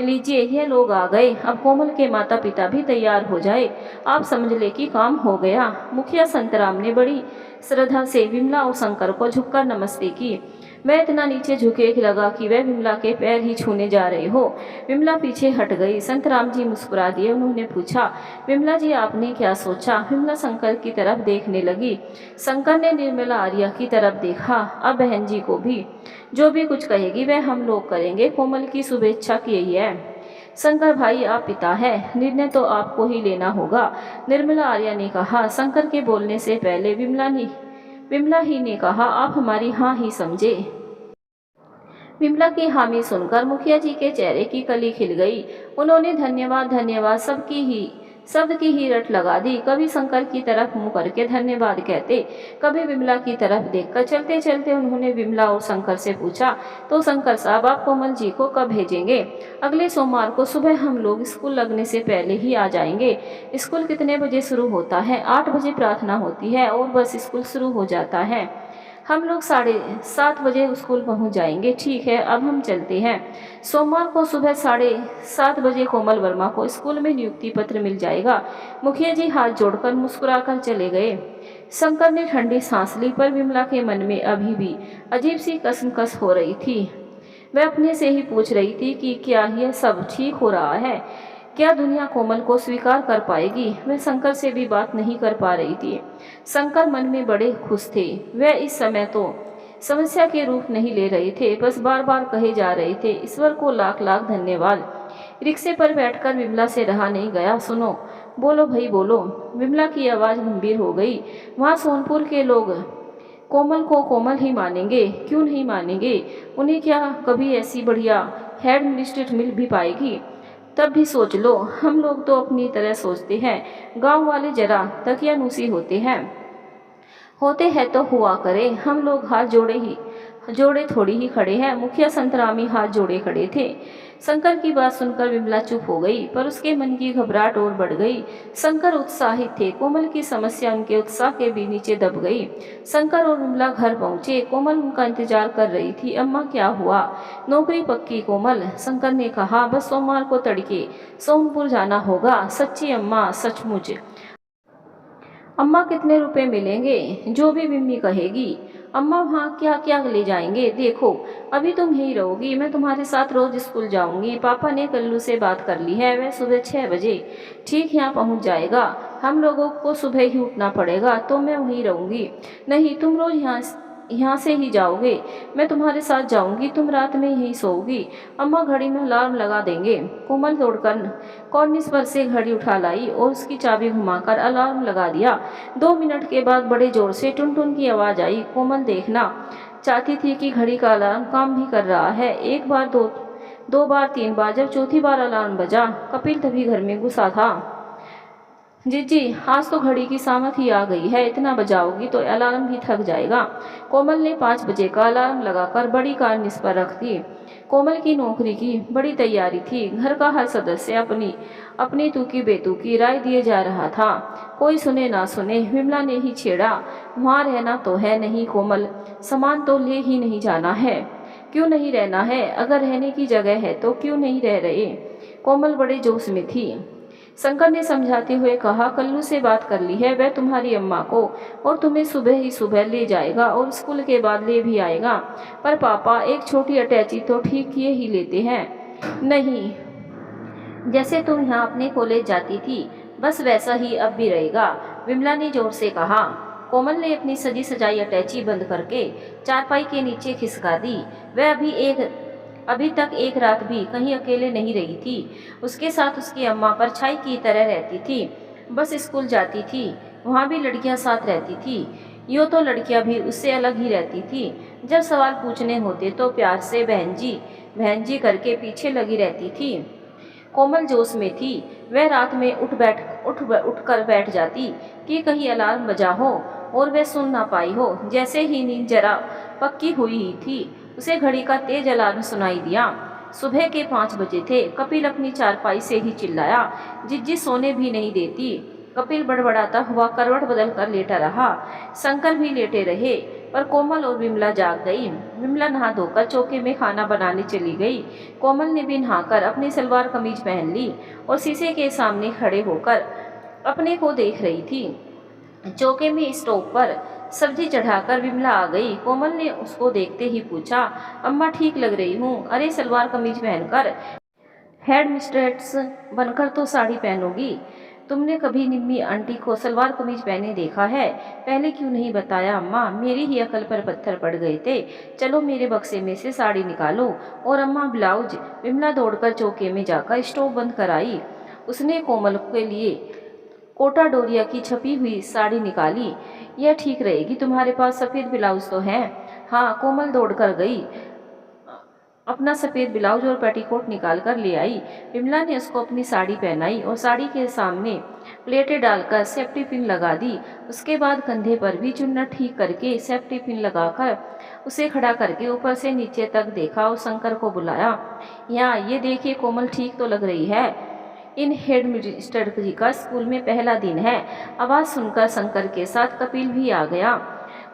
लीजिए ये लोग आ गए, अब कोमल के माता पिता भी तैयार हो जाए, आप समझ ले कि काम हो गया। मुखिया संतराम ने बड़ी श्रद्धा से विमला और शंकर को झुककर नमस्ते की। वह इतना नीचे झुके लगा कि वह विमला के पैर ही छूने जा रहे हो। विमला पीछे हट गई। संतराम जी मुस्कुरा दिए। उन्होंने पूछा, विमला जी आपने क्या सोचा? विमला शंकर की तरफ देखने लगी। शंकर ने निर्मला आर्या की तरफ देखा। अब बहन जी को भी जो भी कुछ कहेगी वह हम लोग करेंगे, कोमल की शुभेच्छा की यही है। शंकर भाई आप पिता है, निर्णय तो आपको ही लेना होगा, निर्मला आर्या ने कहा। शंकर के बोलने से पहले विमला ही ने कहा, आप हमारी हाँ ही समझे। विमला की हामी सुनकर मुखिया जी के चेहरे की कली खिल गई। उन्होंने धन्यवाद धन्यवाद शब्द की ही रट लगा दी। कभी शंकर की तरफ मुंह करके धन्यवाद कहते, कभी विमला की तरफ देखकर। चलते चलते उन्होंने विमला और शंकर से पूछा, तो शंकर साहब आप कोमल जी को कब भेजेंगे? अगले सोमवार को सुबह हम लोग स्कूल लगने से पहले ही आ जाएंगे। स्कूल कितने बजे शुरू होता है? 8 बजे प्रार्थना होती है और बस स्कूल शुरू हो जाता है। हम लोग 7:30 बजे स्कूल पहुंच जाएंगे। ठीक है, अब हम चलते हैं। सोमवार को सुबह 7:30 बजे कोमल वर्मा को स्कूल में नियुक्ति पत्र मिल जाएगा। मुखिया जी हाथ जोड़कर मुस्कुराकर चले गए। शंकर ने ठंडी सांस ली, पर विमला के मन में अभी भी अजीब सी कसमकस हो रही थी। वह अपने से ही पूछ रही थी कि क्या यह सब ठीक हो रहा है? क्या दुनिया कोमल को स्वीकार कर पाएगी? वह शंकर से भी बात नहीं कर पा रही थी। शंकर मन में बड़े खुश थे। वह इस समय तो समस्या के रूप नहीं ले रहे थे, बस बार बार कहे जा रहे थे, ईश्वर को लाख लाख धन्यवाद। रिक्शे पर बैठकर विमला से रहा नहीं गया। सुनो, बोलो भाई बोलो। विमला की आवाज़ गंभीर हो गई। वहाँ सोनपुर के लोग कोमल को कोमल ही मानेंगे, क्यों नहीं मानेंगे? उन्हें क्या कभी ऐसी बढ़िया हेड मिनिस्ट्रेट मिल भी पाएगी? तब भी सोच लो, हम लोग तो अपनी तरह सोचते हैं, गांव वाले जरा तकियानुसी होते हैं तो हुआ करे। हम लोग हाथ जोड़े थोड़ी ही खड़े हैं। मुखिया संतरामी हाथ जोड़े खड़े थे। शंकर की बात सुनकर विमला चुप हो गई, पर उसके मन की घबराहट और बढ़ गई। शंकर उत्साहित थे। कोमल की समस्या उनके उत्साह के भी नीचे दब गई। शंकर और विमला घर पहुंचे। कोमल उनका इंतजार कर रही थी। अम्मा क्या हुआ? नौकरी पक्की कोमल? शंकर ने कहा, बस सोमवार को तड़के सोनपुर जाना होगा। सच्ची अम्मा? सचमुच? अम्मा कितने रुपए मिलेंगे? जो भी मिम्मी कहेगी। अम्मा वहाँ क्या क्या ले जाएंगे? देखो, अभी तुम यहीं रहोगी, मैं तुम्हारे साथ रोज स्कूल जाऊंगी। पापा ने कल्लू से बात कर ली है, वह सुबह 6 बजे ठीक यहाँ पहुँच जाएगा। हम लोगों को सुबह ही उठना पड़ेगा, तो मैं वहीं रहूँगी। नहीं, तुम रोज यहाँ से ही जाओगे, मैं तुम्हारे साथ जाऊंगी, तुम रात में यहीं सोओगी। अम्मा घड़ी में अलार्म लगा देंगे। कोमल दौड़कर कॉर्निस पर से घड़ी उठा लाई और उसकी चाबी घुमाकर अलार्म लगा दिया। 2 मिनट के बाद बड़े जोर से टुन टुन की आवाज़ आई। कोमल देखना चाहती थी कि घड़ी का अलार्म काम भी कर रहा है। एक बार, दो बार, 3 बार, जब चौथी बार अलार्म बजा, कपिल तभी घर में घुसा था। जी, आज तो घड़ी की सामत ही आ गई है, इतना बजाओगी तो अलार्म भी थक जाएगा। कोमल ने 5 बजे का अलार्म लगाकर बड़ी कार्निस पर रख दी। कोमल की नौकरी की बड़ी तैयारी थी। घर का हर सदस्य अपनी तूकी बेतुकी राय दिए जा रहा था। कोई सुने ना सुने, विमला ने ही छेड़ा, वहाँ रहना तो है नहीं कोमल, सामान तो ले ही नहीं जाना है। क्यों नहीं रहना है? अगर रहने की जगह है तो क्यों नहीं रह रहे? कोमल बड़े जोश में थी। शंकर ने समझाते हुए कहा, कल्लू से बात कर ली है, वह तुम्हारी अम्मा को और तुम्हें सुबह ही सुबह ले जाएगा और स्कूल के बाद ले भी आएगा। पर पापा, एक छोटी अटैची तो ठीक किए ही लेते हैं। नहीं, जैसे तुम यहाँ अपने कॉलेज जाती थी बस वैसा ही अब भी रहेगा, विमला ने जोर से कहा। कोमल ने अपनी सजी सजाई अटैची बंद करके चारपाई के नीचे खिसका दी। वह अभी तक एक रात भी कहीं अकेले नहीं रही थी। उसके साथ उसकी अम्मा परछाई की तरह रहती थी। बस स्कूल जाती थी, वहाँ भी लड़कियाँ साथ रहती थी। यूँ तो लड़कियाँ भी उससे अलग ही रहती थी। जब सवाल पूछने होते तो प्यार से बहन जी करके पीछे लगी रहती थी। कोमल जोश में थी। वह रात में उठ कर बैठ जाती कि कहीं अलार्म बजा हो और वह सुन ना पाई हो। जैसे ही नींद जरा पक्की हुई ही थी, उसे घड़ी का तेज अलार्म सुनाई दिया। सुबह के 5 बजे थे। कपिल अपनी चारपाई से ही चिल्लाया, जिज्जी सोने भी नहीं देती। कपिल बड़बड़ाता हुआ करवट बदल कर लेटा रहा। शंकर भी लेटे रहे, पर कोमल और विमला जाग गई। विमला नहा धोकर चौके में खाना बनाने चली गई। कोमल ने भी नहाकर अपनी सलवार कमीज पहन ली और शीशे के सामने खड़े होकर अपने को देख रही थी। चौके में स्टोव पर सब्जी चढ़ाकर विमला आ गई। कोमल ने उसको देखते ही पूछा, अम्मा ठीक लग रही हूँ? अरे सलवार कमीज पहनकर हेड मिस्ट्रेस बनकर तो साड़ी पहनोगी। तुमने कभी निम्मी आंटी को सलवार कमीज पहने देखा है? पहले क्यों नहीं बताया अम्मा? मेरी ही अकल पर पत्थर पड़ गए थे। चलो मेरे बक्से में से साड़ी निकालो। और अम्मा ब्लाउज। विमला दौड़कर चौके में जाकर स्टोव बंद कराई। उसने कोमल के लिए कोटा डोरिया की छपी हुई साड़ी निकाली। यह ठीक रहेगी, तुम्हारे पास सफ़ेद ब्लाउज तो है? हाँ। कोमल दौड़ कर गई, अपना सफ़ेद ब्लाउज और पेटीकोट निकाल कर ले आई। विमला ने उसको अपनी साड़ी पहनाई और साड़ी के सामने प्लेटें डालकर सेफ्टी पिन लगा दी। उसके बाद कंधे पर भी चुन्नट ठीक करके सेफ्टी पिन लगाकर उसे खड़ा करके ऊपर से नीचे तक देखा और शंकर को बुलाया, यहाँ ये देखिए, कोमल ठीक तो लग रही है। इन हेड मिस्टर जी का स्कूल में पहला दिन है। आवाज़ सुनकर शंकर के साथ कपिल भी आ गया।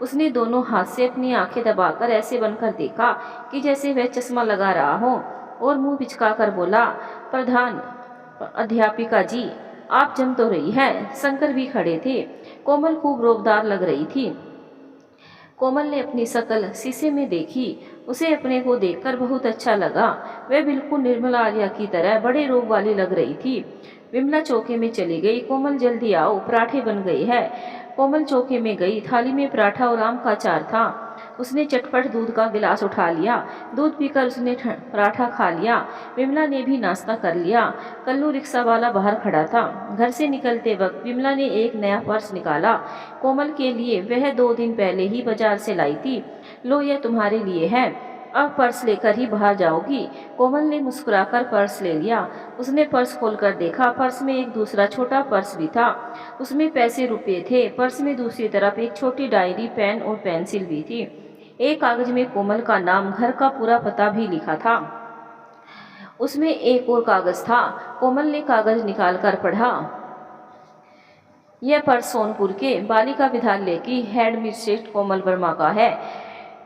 उसने दोनों हाथ से अपनी आंखें दबाकर ऐसे बनकर देखा कि जैसे वह चश्मा लगा रहा हो और मुंह पिचका कर बोला, प्रधान अध्यापिका जी, आप जम तो रही है। शंकर भी खड़े थे। कोमल खूब रोबदार लग रही थी। कोमल ने अपनी शक्ल शीशे में देखी। उसे अपने को देखकर बहुत अच्छा लगा। वह बिल्कुल निर्मला आर्या की तरह बड़े रूप वाली लग रही थी। विमला चौके में चली गई। कोमल जल्दी आओ, पराठे बन गए हैं। कोमल चौके में गई। थाली में पराठा और आम का अचार था। उसने चटपट दूध का गिलास उठा लिया। दूध पीकर उसने पराठा खा लिया। विमला ने भी नाश्ता कर लिया। कल्लू रिक्शा वाला बाहर खड़ा था। घर से निकलते वक्त विमला ने एक नया पर्स निकाला। कोमल के लिए। वह 2 दिन पहले ही बाजार से लाई थी। लो, यह तुम्हारे लिए है, अब पर्स लेकर ही बाहर जाओगी। कोमल ने मुस्कुराकर पर्स ले लिया। उसने पर्स खोलकर देखा। पर्स में एक दूसरा छोटा पर्स भी था। उसमें पैसे रुपए थे। पर्स में दूसरी तरफ एक छोटी डायरी, पेन और पेंसिल भी थी। एक कागज में कोमल का नाम, घर का पूरा पता भी लिखा था। उसमें एक और कागज था। कोमल ने कागज निकालकर पढ़ा, यह पर्स सोनपुर के बालिका विद्यालय की हेड मिस्ट्रेस कोमल वर्मा का है।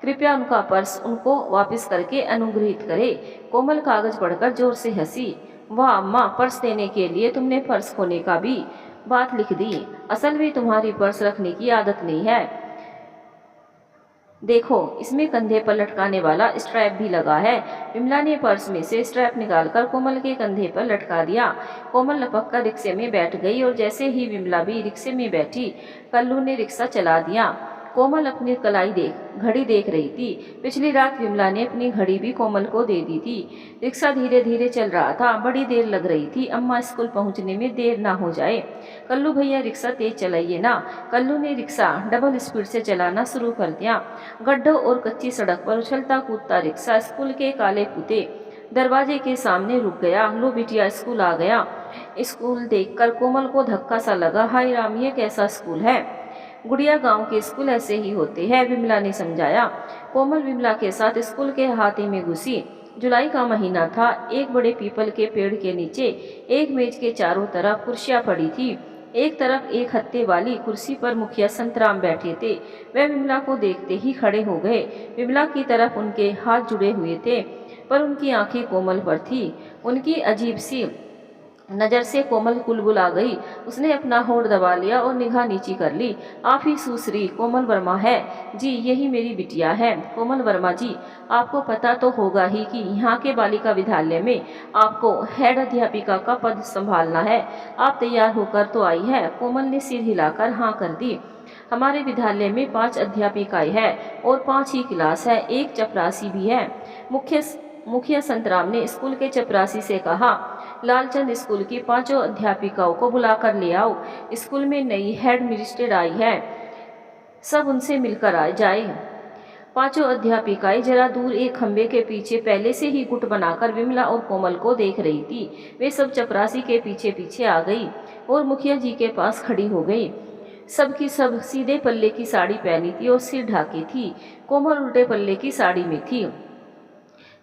कृपया उनका पर्स उनको वापस करके अनुग्रहित करें। कोमल कागज पढ़कर जोर से हंसी। वाह अम्मा, पर्स देने के लिए तुमने पर्स खोने का भी बात लिख दी। असल में तुम्हारी पर्स रखने की आदत नहीं है। देखो, इसमें कंधे पर लटकाने वाला स्ट्रैप भी लगा है। विमला ने पर्स में से स्ट्रैप निकालकर कोमल के कंधे पर लटका दिया। कोमल लपक कर रिक्शे में बैठ गई और जैसे ही विमला भी रिक्शे में बैठी, कल्लू ने रिक्शा चला दिया। कोमल अपनी घड़ी देख रही थी। पिछली रात विमला ने अपनी घड़ी भी कोमल को दे दी थी। रिक्शा धीरे धीरे चल रहा था। बड़ी देर लग रही थी। अम्मा, स्कूल पहुंचने में देर ना हो जाए। कल्लू भैया, रिक्शा तेज चलाइए ना। कल्लू ने रिक्शा डबल स्पीड से चलाना शुरू कर दिया। गड्ढों और कच्ची सड़क पर उछलता कूदता रिक्शा स्कूल के काले कुत्ते दरवाजे के सामने रुक गया। लो बिटिया, स्कूल आ गया। स्कूल देखकर कोमल को धक्का सा लगा। हाय राम, ये कैसा स्कूल है? गुड़िया, गांव के स्कूल ऐसे ही होते हैं, विमला ने समझाया। कोमल विमला के साथ स्कूल के अहाते में घुसी। जुलाई का महीना था। एक बड़े पीपल के पेड़ के नीचे एक मेज के चारों तरफ कुर्सियां पड़ी थी। एक तरफ एक हत्थे वाली कुर्सी पर मुखिया संतराम बैठे थे। वह विमला को देखते ही खड़े हो गए। विमला की तरफ उनके हाथ जुड़े हुए थे, पर उनकी आंखें कोमल पर थी। उनकी अजीब सी नज़र से कोमल कुलबुला गई। उसने अपना होंठ दबा लिया और निगाह नीची कर ली। आप ही सुश्री कोमल वर्मा है? जी, यही मेरी बिटिया है। कोमल वर्मा जी, आपको पता तो होगा ही कि यहाँ के बालिका विद्यालय में आपको हेड अध्यापिका का पद संभालना है। आप तैयार होकर तो आई है? कोमल ने सिर हिलाकर हाँ कर दी। हमारे विद्यालय में 5 अध्यापिकाएं हैं और 5 ही क्लास है, एक चपरासी भी है। मुखिया संतराम ने स्कूल के चपरासी से कहा, लालचंद स्कूल की 5 अध्यापिकाओं को बुलाकर ले आओ। स्कूल में नई हेड मिनिस्टर आई है, सब उनसे मिलकर आ जाए। 5 अध्यापिकाएं जरा दूर एक खंबे के पीछे पहले से ही गुट बनाकर विमला और कोमल को देख रही थी। वे सब चपरासी के पीछे पीछे आ गई और मुखिया जी के पास खड़ी हो गई। सबकी सब सीधे पल्ले की साड़ी पहनी थी और सिर ढाकी थी। कोमल उल्टे पल्ले की साड़ी में थी।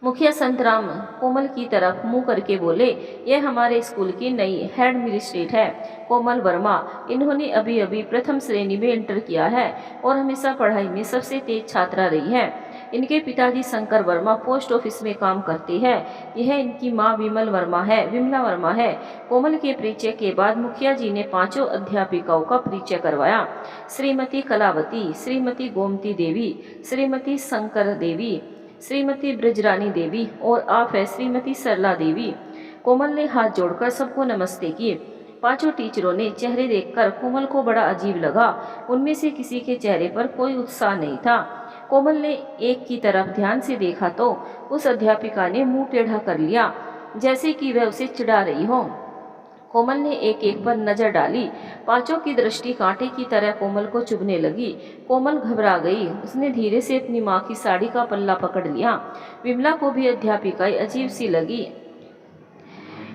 मुखिया संतराम कोमल की तरफ मुंह करके बोले, यह हमारे स्कूल की नई हेड मिनिस्ट्रेट है, कोमल वर्मा। इन्होंने अभी अभी प्रथम श्रेणी में इंटर किया है और हमेशा पढ़ाई में सबसे तेज छात्रा रही है। इनके पिताजी शंकर वर्मा पोस्ट ऑफिस में काम करते हैं। यह इनकी माँ विमला वर्मा है। कोमल के परिचय के बाद मुखिया जी ने 5 अध्यापिकाओं का परिचय करवाया। श्रीमती कलावती, श्रीमती गोमती देवी, श्रीमती शंकर देवी, श्रीमती ब्रजरानी देवी और आप है श्रीमती सरला देवी। कोमल ने हाथ जोड़कर सबको नमस्ते किए। 5 टीचरों ने चेहरे देखकर कोमल को बड़ा अजीब लगा। उनमें से किसी के चेहरे पर कोई उत्साह नहीं था। कोमल ने एक की तरफ ध्यान से देखा तो उस अध्यापिका ने मुंह टेढ़ा कर लिया, जैसे कि वह उसे चिढ़ा रही हो। कोमल ने एक एक पर नजर डाली। 5 की दृष्टि कांटे की तरह कोमल को चुभने लगी। कोमल घबरा गई। उसने धीरे से अपनी माँ की साड़ी का पल्ला पकड़ लिया। विमला को भी अध्यापिकाएं अजीब सी लगी।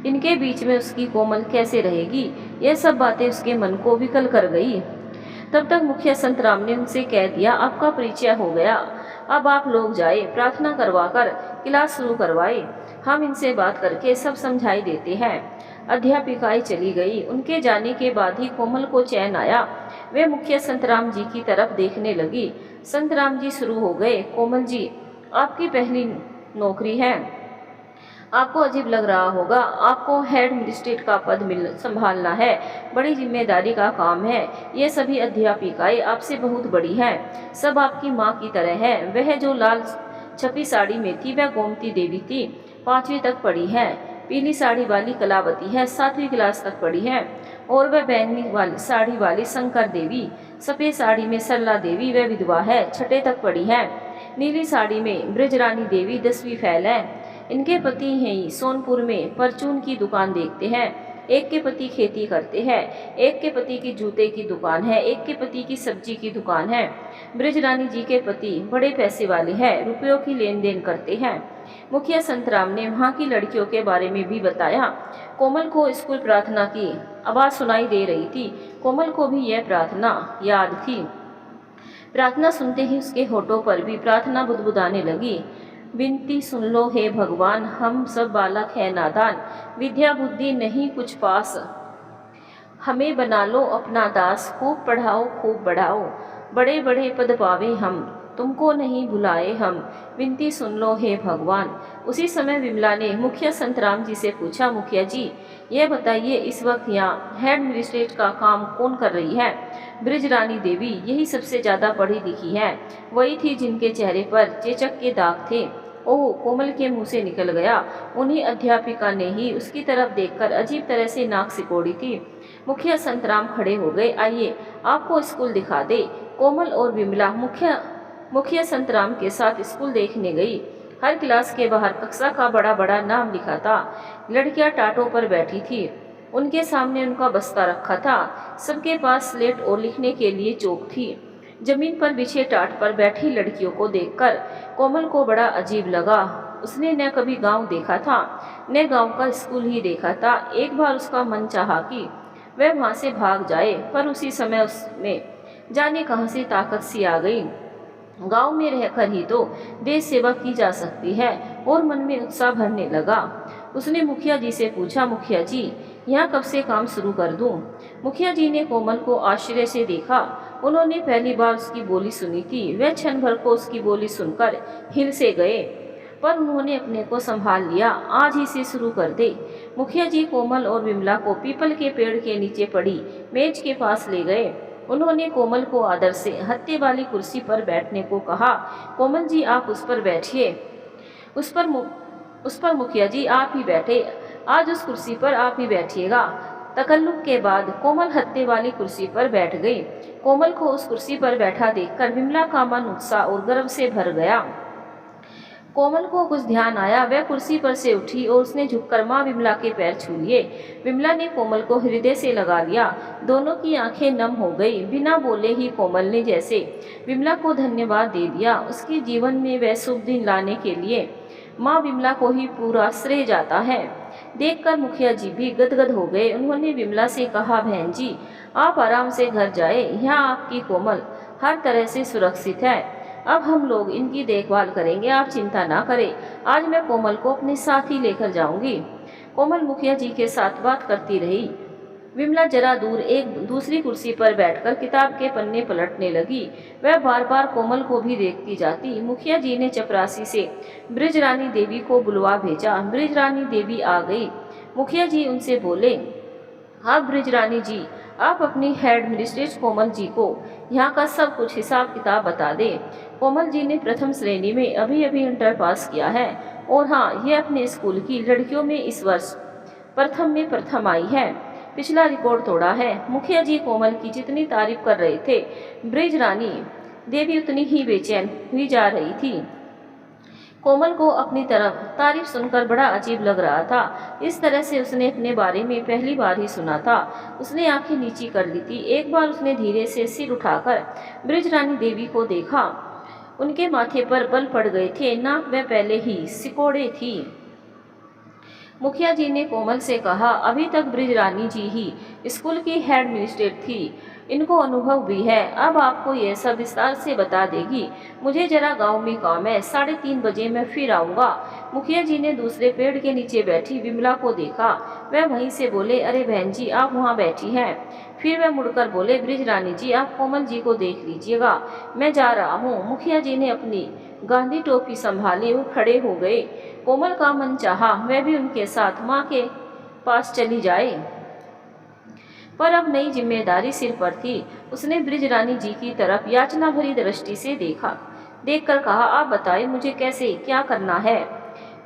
इनके बीच में उसकी कोमल कैसे रहेगी? यह सब बातें उसके मन को विकल कर गई। तब तक मुखिया संतराम ने उनसे कह दिया, आपका परिचय हो गया, अब आप लोग जाए, प्रार्थना करवाकर क्लास शुरू करवाए। हम इनसे बात करके सब समझाई देते हैं। अध्यापिकाएं चली गई। उनके जाने के बाद ही कोमल को चैन आया। वे मुखिया संतराम जी की तरफ देखने लगी। संतराम जी शुरू हो गए, कोमल जी, आपकी पहली नौकरी है। आपको अजीब लग रहा होगा, आपको हेड मिनिस्ट्रेट का पद संभालना है, बड़ी जिम्मेदारी का काम है। ये सभी अध्यापिकाएं आपसे बहुत बड़ी हैं, सब आपकी माँ की तरह है। वह जो लाल छपी साड़ी में थी वह गोमती देवी थी, 5वीं तक पढ़ी है। पीली साड़ी वाली कलावती है, 7वीं क्लास तक पढ़ी है। और वह बैंगनी वाली साड़ी वाली शंकर देवी, सफ़ेद साड़ी में सरला देवी, वह विधवा है, 6ठे तक पढ़ी है। नीली साड़ी में ब्रजरानी देवी 10वीं फेल है। इनके पति हैं सोनपुर में परचून की दुकान देखते हैं। एक के पति खेती करते हैं, एक के पति की जूते की दुकान है, एक के पति की सब्जी की दुकान है। ब्रजरानी जी के पति बड़े पैसे वाले हैं, रुपयों की लेन देन करते हैं। मुखिया संतराम ने वहाँ की लड़कियों के बारे में भी बताया। कोमल को स्कूल प्रार्थना की आवाज़ सुनाई दे रही थी। कोमल को भी यह प्रार्थना याद थी। प्रार्थना सुनते ही उसके होठों पर भी प्रार्थना बुदबुदाने लगी। विनती सुन लो हे भगवान, हम सब बालक है नादान, विद्या बुद्धि नहीं कुछ पास, हमें बना लो अपना दास, खूब पढ़ाओ खूब बढ़ाओ, बड़े बड़े पद पावे हम, तुमको नहीं भुलाए हम, विनती सुन लो हे भगवान। उसी समय विमला ने मुखिया संतराम जी से पूछा, मुखिया जी यह बताइए इस वक्त यहाँ हेड मिनिस्ट्रेट का काम कौन कर रही है? ब्रजरानी देवी, यही सबसे ज़्यादा पढ़ी लिखी है, वही थी जिनके चेहरे पर चेचक के दाग थे। ओह, कोमल के मुंह से निकल गया। उन्हीं अध्यापिका ने ही उसकी तरफ देखकर अजीब तरह से नाक सिकोड़ी थी। मुखिया संतराम खड़े हो गए, आइए आपको स्कूल दिखा दे। कोमल और विमला मुखिया संतराम के साथ स्कूल देखने गई। हर क्लास के बाहर कक्षा का बड़ा बड़ा नाम लिखा था। लड़कियां टाटों पर बैठी थी, उनके सामने उनका बस्ता रखा था। सबके पास स्लेट और लिखने के लिए चौक थी। जमीन पर बिछे टाट पर बैठी लड़कियों को देखकर कोमल को बड़ा अजीब लगा। उसने न कभी गांव देखा था, न गांव का स्कूल ही देखा था। एक बार उसका मन चाहा कि वह वहां से भाग जाए, पर उसी समय उसमें जाने कहां से ताकत सी आ गई। गांव में रहकर ही तो देश सेवा की जा सकती है, और मन में उत्साह भरने लगा। उसने मुखिया जी से पूछा, मुखिया जी यहाँ कब से काम शुरू कर दूं? मुखिया जी ने कोमल को आश्चर्य से देखा। उन्होंने पहली बार उसकी बोली सुनी थी। वह क्षण भर को उसकी बोली सुनकर हिल से गए। पर उन्होंने अपने को संभाल लिया। आज ही से शुरू कर दे। मुखिया जी कोमल और विमला को पीपल के पेड़ के नीचे पड़ी मेज के पास ले गए। उन्होंने कोमल को आदर से हत्थे वाली कुर्सी पर बैठने को कहा। कोमल जी आप उस पर बैठिए। उस पर मुखिया जी आप ही बैठे। आज उस कुर्सी पर आप ही बैठिएगा। तकल्लुफ के बाद कोमल हत्थे वाली कुर्सी पर बैठ गई। कोमल को उस कुर्सी पर बैठा देखकर विमला का मन उत्साह और गर्व से भर गया। कोमल को कुछ ध्यान आया। वह कुर्सी पर से उठी और उसने झुककर माँ विमला के पैर छू लिए। विमला ने कोमल को हृदय से लगा लिया। दोनों की आंखें नम हो गई। बिना बोले ही कोमल ने जैसे विमला को धन्यवाद दे दिया। उसके जीवन में वह शुभ दिन लाने के लिए माँ विमला को ही पूरा श्रेय जाता है। देखकर मुखिया जी भी गदगद हो गए। उन्होंने विमला से कहा, बहन जी आप आराम से घर जाए। यहाँ आपकी कोमल हर तरह से सुरक्षित है। अब हम लोग इनकी देखभाल करेंगे, आप चिंता ना करें। आज मैं कोमल को अपने साथ ही लेकर जाऊंगी। कोमल मुखिया जी के साथ बात करती रही। विमला जरा दूर एक दूसरी कुर्सी पर बैठकर किताब के पन्ने पलटने लगी। वह बार बार कोमल को भी देखती जाती। मुखिया जी ने चपरासी से बृजरानी देवी को बुलवा भेजा। बृजरानी देवी आ गई। मुखिया जी उनसे बोले, हाँ बृजरानी जी, आप अपनी हेड मिस्ट्रेस कोमल जी को यहाँ का सब कुछ हिसाब किताब बता दें। कोमल जी ने प्रथम श्रेणी में अभी अभी इंटर पास किया है और हाँ, ये अपने स्कूल की लड़कियों में इस वर्ष प्रथम में प्रथम आई है। पिछला रिकॉर्ड तोड़ा है। मुखिया जी कोमल की जितनी तारीफ कर रहे थे, बृजरानी देवी उतनी ही बेचैन हुई जा रही थी। कोमल को अपनी तरफ तारीफ सुनकर बड़ा अजीब लग रहा था। इस तरह से उसने अपने बारे में पहली बार ही सुना था। उसने आंखें नीची कर ली थी। एक बार उसने धीरे से सिर उठाकर बृजरानी देवी को देखा। उनके माथे पर बल पड़ गए थे। नाक वह पहले ही सिकोड़े थी। मुखिया जी ने कोमल से कहा, अभी तक बृजरानी जी ही स्कूल की हेड मिनिस्टर थी। इनको अनुभव भी है। अब आपको यह सब विस्तार से बता देगी। मुझे जरा गांव में काम है। 3:30 बजे मैं फिर आऊँगा। मुखिया जी ने दूसरे पेड़ के नीचे बैठी विमला को देखा। वह वहीं से बोले, अरे बहन जी आप वहाँ बैठी हैं। फिर वह मुड़कर बोले, बृजरानी जी आप कोमल जी को देख लीजिएगा, मैं जा रहा हूँ। मुखिया जी ने अपनी गांधी टोपी संभाली और खड़े हो गए। कोमल का मन चाहा वह भी उनके साथ माँ के पास चली जाए, पर अब नई जिम्मेदारी सिर पर थी। उसने बृजरानी जी की तरफ याचना भरी दृष्टि से देखकर कहा, आप बताएं मुझे कैसे क्या करना है।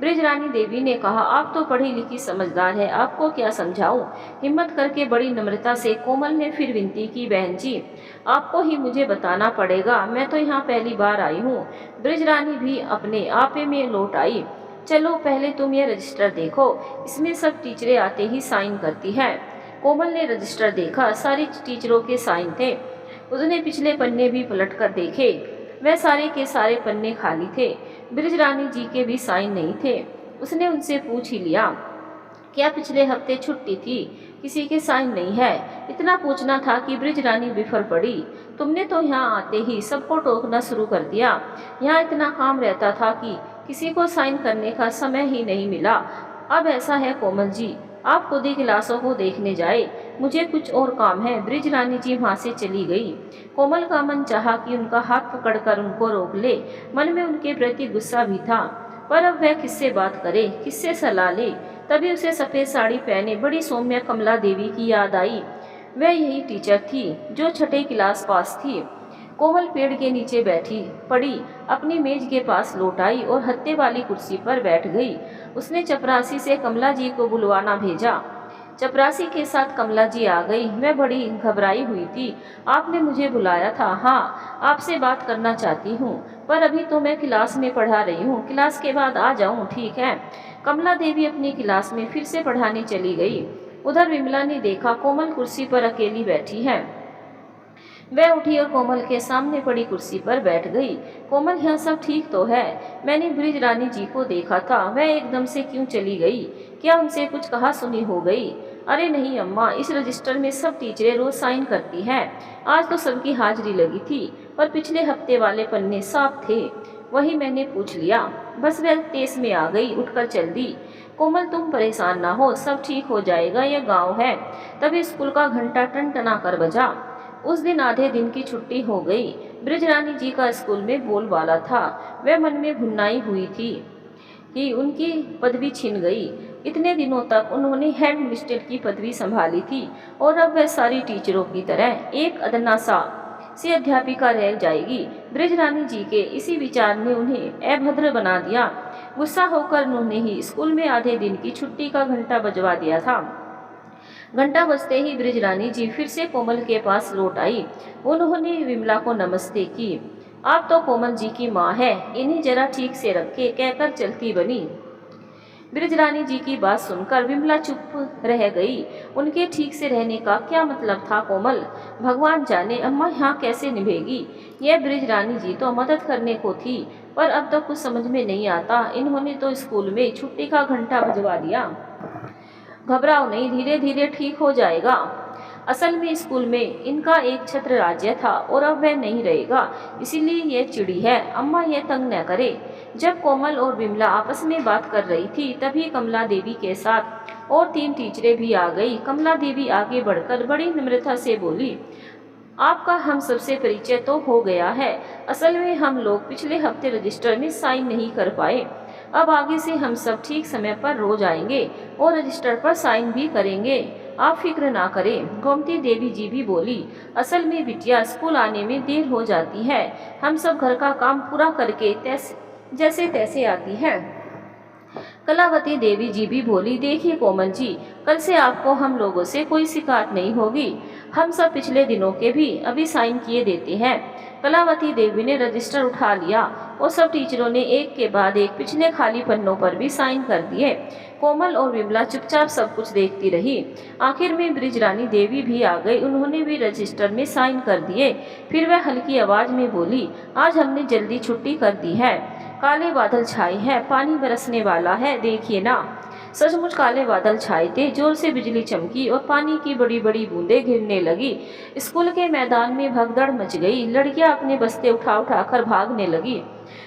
बृजरानी देवी ने कहा, आप तो पढ़ी लिखी समझदार है, आपको क्या समझाऊं। हिम्मत करके बड़ी नम्रता से कोमल ने फिर विनती की, बहन जी आपको ही मुझे बताना पड़ेगा, मैं तो यहाँ पहली बार आई हूँ। बृजरानी भी अपने आपे में लौट आई। चलो पहले तुम ये रजिस्टर देखो, इसमें सब टीचरें आते ही साइन करती हैं। कोमल ने रजिस्टर देखा। सारी टीचरों के साइन थे। उसने पिछले पन्ने भी पलट कर देखे। वह सारे के सारे पन्ने खाली थे। बृजरानी जी के भी साइन नहीं थे। उसने उनसे पूछ ही लिया, क्या पिछले हफ्ते छुट्टी थी? किसी के साइन नहीं है। इतना पूछना था कि बृजरानी बिफर पड़ी। तुमने तो यहाँ आते ही सबको टोकना शुरू कर दिया। यहाँ इतना काम रहता था कि किसी को साइन करने का समय ही नहीं मिला। अब ऐसा है कोमल जी, आप खुद ही क्लासों को देखने जाए, मुझे कुछ और काम है। बृजरानी जी वहाँ से चली गई। कोमल का मन चाहा कि उनका हाथ पकड़कर उनको रोक ले। मन में उनके प्रति गुस्सा भी था, पर अब वह किससे बात करे, किससे सलाह ले। तभी उसे सफ़ेद साड़ी पहने बड़ी सौम्य कमला देवी की याद आई। वह यही टीचर थी जो 6ठी क्लास पास थी। कोमल पेड़ के नीचे बैठी पड़ी अपनी मेज के पास लौट आई और हत्थे वाली कुर्सी पर बैठ गई। उसने चपरासी से कमला जी को बुलवाना भेजा। चपरासी के साथ कमला जी आ गई। मैं बड़ी घबराई हुई थी। आपने मुझे बुलाया था? हाँ, आपसे बात करना चाहती हूँ, पर अभी तो मैं क्लास में पढ़ा रही हूँ। क्लास के बाद आ जाऊँ? ठीक है। कमला देवी अपनी क्लास में फिर से पढ़ाने चली गई। उधर विमला ने देखा कोमल कुर्सी पर अकेली बैठी है। वह उठी और कोमल के सामने पड़ी कुर्सी पर बैठ गई। कोमल, यहाँ सब ठीक तो है? मैंने बृजरानी जी को देखा था, वह एकदम से क्यों चली गई? क्या उनसे कुछ कहा सुनी हो गई? अरे नहीं अम्मा, इस रजिस्टर में सब टीचरें रोज साइन करती हैं। आज तो सबकी हाजिरी लगी थी, पर पिछले हफ्ते वाले पन्ने साफ थे, वही मैंने पूछ लिया। बस वह तेज में आ गई, उठकर चल दी। कोमल, तुम परेशान ना हो, सब ठीक हो जाएगा, यह गाँव है। तभी स्कूल का घंटा टनटना कर बजा। उस दिन आधे दिन की छुट्टी हो गई। बृजरानी जी का स्कूल में बोलबाला था। वह मन में भुन्नाई हुई थी। कि उनकी पदवी छिन गई। इतने दिनों तक उन्होंने हेड मिनिस्टर की पदवी संभाली थी और अब वह सारी टीचरों की तरह एक अदना सी अध्यापिका रह जाएगी। ब्रिजरानी जी के इसी विचार ने उन्हें अभद्र बना दिया। गुस्सा होकर उन्होंने ही स्कूल में आधे दिन की छुट्टी का घंटा बजवा दिया था। घंटा बजते ही ब्रिजरानी जी फिर से कोमल के पास लौट आई। उन्होंने विमला को नमस्ते की। आप तो कोमल जी की माँ है, इन्हें जरा ठीक से रखे कहकर चलती बनी। ब्रिजरानी जी की बात सुनकर विमला चुप रह गई। उनके ठीक से रहने का क्या मतलब था कोमल? भगवान जाने अम्मा यहाँ कैसे निभेगी। यह ब्रिजरानी जी तो मदद करने को थी, पर अब तो कुछ समझ में नहीं आता। इन्होंने तो स्कूल में छुट्टी का घंटा बजवा दिया। घबराओ नहीं, धीरे धीरे ठीक हो जाएगा। असल में स्कूल में इनका एक छत्र राज्य था और अब वह नहीं रहेगा, इसीलिए यह चिड़ी है। अम्मा यह तंग न करे। जब कोमल और विमला आपस में बात कर रही थी तभी कमला देवी के साथ और 3 टीचरें भी आ गई। कमला देवी आगे बढ़कर बड़ी नम्रता से बोली, आपका हम सबसे परिचय तो हो गया है। असल में हम लोग पिछले हफ्ते रजिस्टर में साइन नहीं कर पाए। अब आगे से हम सब ठीक समय पर रोज आएंगे और रजिस्टर पर साइन भी करेंगे। आप फिक्र ना करें। गोमती देवी जी भी बोली, असल में बिटिया स्कूल आने में देर हो जाती है। हम सब घर का काम पूरा करके जैसे तैसे आती है। कलावती देवी जी भी बोली, देखिए कोमल जी, कल से आपको हम लोगों से कोई शिकायत नहीं होगी। हम सब पिछले दिनों के भी अभी साइन किए देते हैं। कलावती देवी ने रजिस्टर उठा लिया और सब टीचरों ने एक के बाद एक पिछले खाली पन्नों पर भी साइन कर दिए। कोमल और विमला चुपचाप सब कुछ देखती रही। आखिर में ब्रिजरानी देवी भी आ गई। उन्होंने भी रजिस्टर में साइन कर दिए। फिर वह हल्की आवाज में बोली, आज हमने जल्दी छुट्टी कर दी है। काले बादल छाए हैं, पानी बरसने वाला है, देखिए ना। सचमुच काले बादल छाए थे, जोर से बिजली चमकी और पानी की बड़ी बड़ी बूंदें गिरने लगी। स्कूल के मैदान में भगदड़ मच गई। लड़कियां अपने बस्ते उठा उठाकर भागने लगी।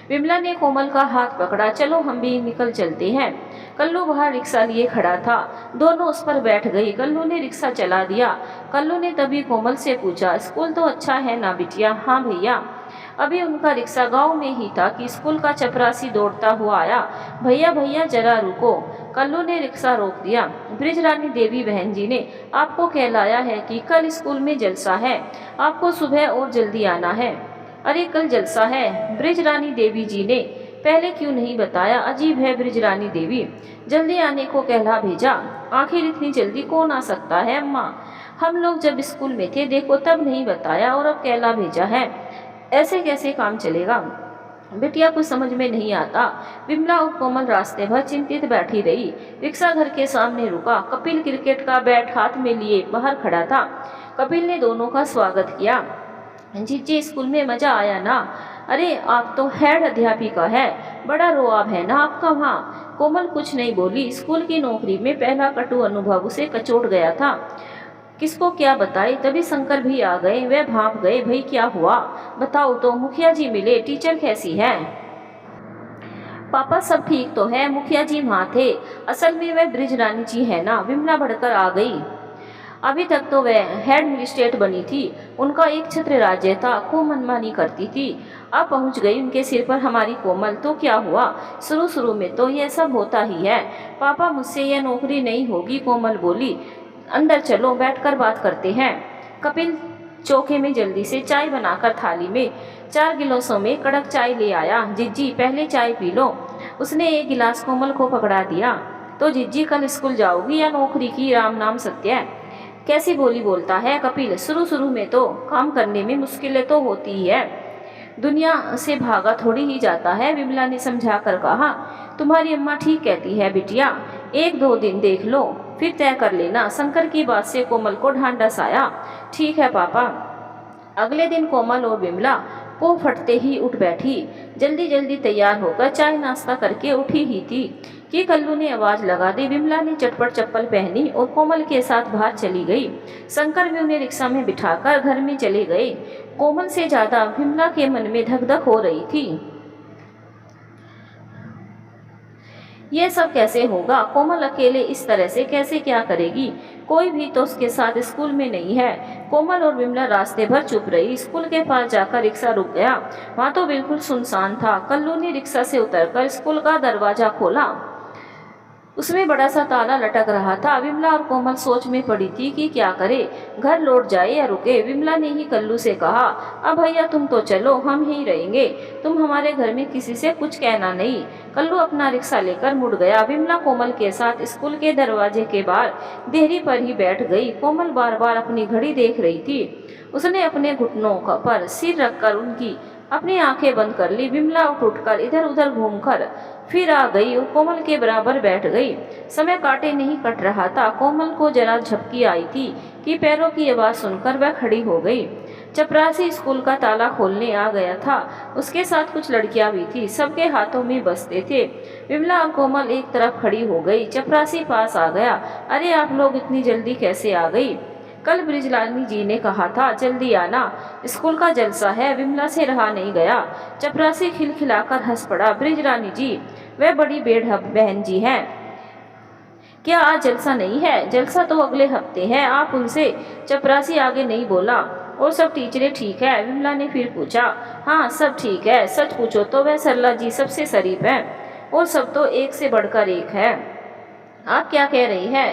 विमला ने कोमल का हाथ पकड़ा, चलो हम भी निकल चलते हैं। कल्लू बाहर रिक्शा लिए खड़ा था। दोनों उस पर बैठ गई। कल्लू ने रिक्शा चला दिया। कल्लू ने तभी कोमल से पूछा, स्कूल तो अच्छा है ना बिटिया? हाँ भैया। अभी उनका रिक्शा गांव में ही था कि स्कूल का चपरासी दौड़ता हुआ आया। भैया भैया जरा रुको। कल्लू ने रिक्शा रोक दिया। ब्रिजरानी देवी बहन जी ने आपको कहलाया है कि कल स्कूल में जलसा है, आपको सुबह और जल्दी आना है। अरे कल जलसा है? ब्रिजरानी देवी जी ने पहले क्यों नहीं बताया? अजीब है ब्रिजरानी देवी, जल्दी आने को कहला भेजा। आखिर इतनी जल्दी कौन आ सकता है अम्मा? हम लोग जब स्कूल में थे देखो तब नहीं बताया और अब कहला भेजा है। ऐसे कैसे काम चलेगा? बिटिया कुछ समझ में नहीं आता। विमला और कोमल रास्ते भर चिंतित बैठी रही। रिक्शा घर के सामने रुका। कपिल क्रिकेट का बैट हाथ में लिए बाहर खड़ा था। कपिल ने दोनों का स्वागत किया। जीजी स्कूल में मजा आया ना? अरे आप तो हेड अध्यापिका है, बड़ा रोआब है ना आपका वहाँ। कोमल कुछ नहीं बोली। स्कूल की नौकरी में पहला कटु अनुभव उसे कचोट गया था। किसको क्या बताए? तभी शंकर भी आ गए। वे भाप गए, भाई क्या हुआ बताओ तो? मुखिया जी मिले, टीचर कैसी है? पापा सब ठीक तो है, मुखिया जी वहाँ थे। असल में वह ब्रिजरानी जी है ना। विमला बढ़कर आ गई। अभी तक तो वह हेड मिनिस्ट्रेट बनी थी। उनका एक छत्र राज्य था, खूब मनमानी करती थी। अब पहुंच गई उनके सिर पर हमारी कोमल, तो क्या हुआ? शुरू शुरू में तो यह सब होता ही है। पापा मुझसे यह नौकरी नहीं होगी, कोमल बोली। अंदर चलो, बैठकर बात करते हैं। कपिल चौके में जल्दी से चाय बनाकर थाली में 4 गिलासों में कड़क चाय ले आया। जिज्जी पहले चाय पी लो। उसने एक गिलास कोमल को पकड़ा दिया। तो जिज्जी कल स्कूल जाओगी या नौकरी की? राम नाम सत्य है। कैसी बोली बोलता है कपिल? शुरू शुरू में तो काम करने में मुश्किलें तो होती ही है, दुनिया से भागा थोड़ी ही जाता है। विमला ने समझा कर कहा, तुम्हारी अम्मा ठीक कहती है बिटिया, 1-2 दिन देख लो फिर तय कर लेना। शंकर की बात से कोमल को ढांढस आया। ठीक है पापा। अगले दिन कोमल और विमला को फटते ही उठ बैठी। जल्दी जल्दी तैयार होकर चाय नाश्ता करके उठी ही थी कि कल्लू ने आवाज लगा दी। विमला ने चटपट चप्पल पहनी और कोमल के साथ बाहर चली गई। शंकर भी उन्हें रिक्शा में बिठाकर घर में चले गए। कोमल से ज्यादा विमला के मन में धक धक हो रही थी। ये सब कैसे होगा? कोमल अकेले इस तरह से कैसे क्या करेगी? कोई भी तो उसके साथ स्कूल में नहीं है। कोमल और विमला रास्ते भर चुप रही। स्कूल के पास जाकर रिक्शा रुक गया। वहाँ तो बिल्कुल सुनसान था। कल्लू ने रिक्शा से उतरकर स्कूल का दरवाजा खोला। उसमें बड़ा सा ताला लटक रहा था। विमला और कोमल सोच में पड़ी थी कि क्या करे, घर लौट जाए या रुके। विमला ने ही कल्लू से कहा, अब भैया तुम तो चलो, हम ही रहेंगे, तुम हमारे घर में किसी से कुछ कहना नहीं। कल्लू अपना रिक्शा लेकर मुड़ गया। विमला कोमल के साथ स्कूल के दरवाजे के बाहर देहरी पर ही बैठ गई। कोमल बार बार अपनी घड़ी देख रही थी। उसने अपने घुटनों पर सिर रखकर उनकी अपनी आंखें बंद कर ली। विमला उठकर इधर उधर घूमकर फिर आ गई और कोमल के बराबर बैठ गई। समय काटे नहीं कट रहा था। कोमल को जरा झपकी आई थी कि पैरों की आवाज़ सुनकर वह खड़ी हो गई। चपरासी स्कूल का ताला खोलने आ गया था। उसके साथ कुछ लड़कियां भी थी। सबके हाथों में बस्ते थे। विमला और कोमल एक तरफ खड़ी हो गई। चपरासी पास आ गया। अरे आप लोग इतनी जल्दी कैसे आ गई? कल ब्रिजलानी जी ने कहा था जल्दी आना, स्कूल का जलसा है। विमला से रहा नहीं गया। चपरासी खिलखिलाकर हंस पड़ा। ब्रिजरानी जी, वह बड़ी बेढब बहन जी हैं। क्या आज जलसा नहीं है? जलसा तो अगले हफ्ते है, आप उनसे। चपरासी आगे नहीं बोला। और सब टीचरें ठीक है? विमला ने फिर पूछा। हाँ सब ठीक है। सच पूछो तो वह सरला जी सबसे शरीफ है और सब तो एक से बढ़कर एक है। आप क्या कह रही है?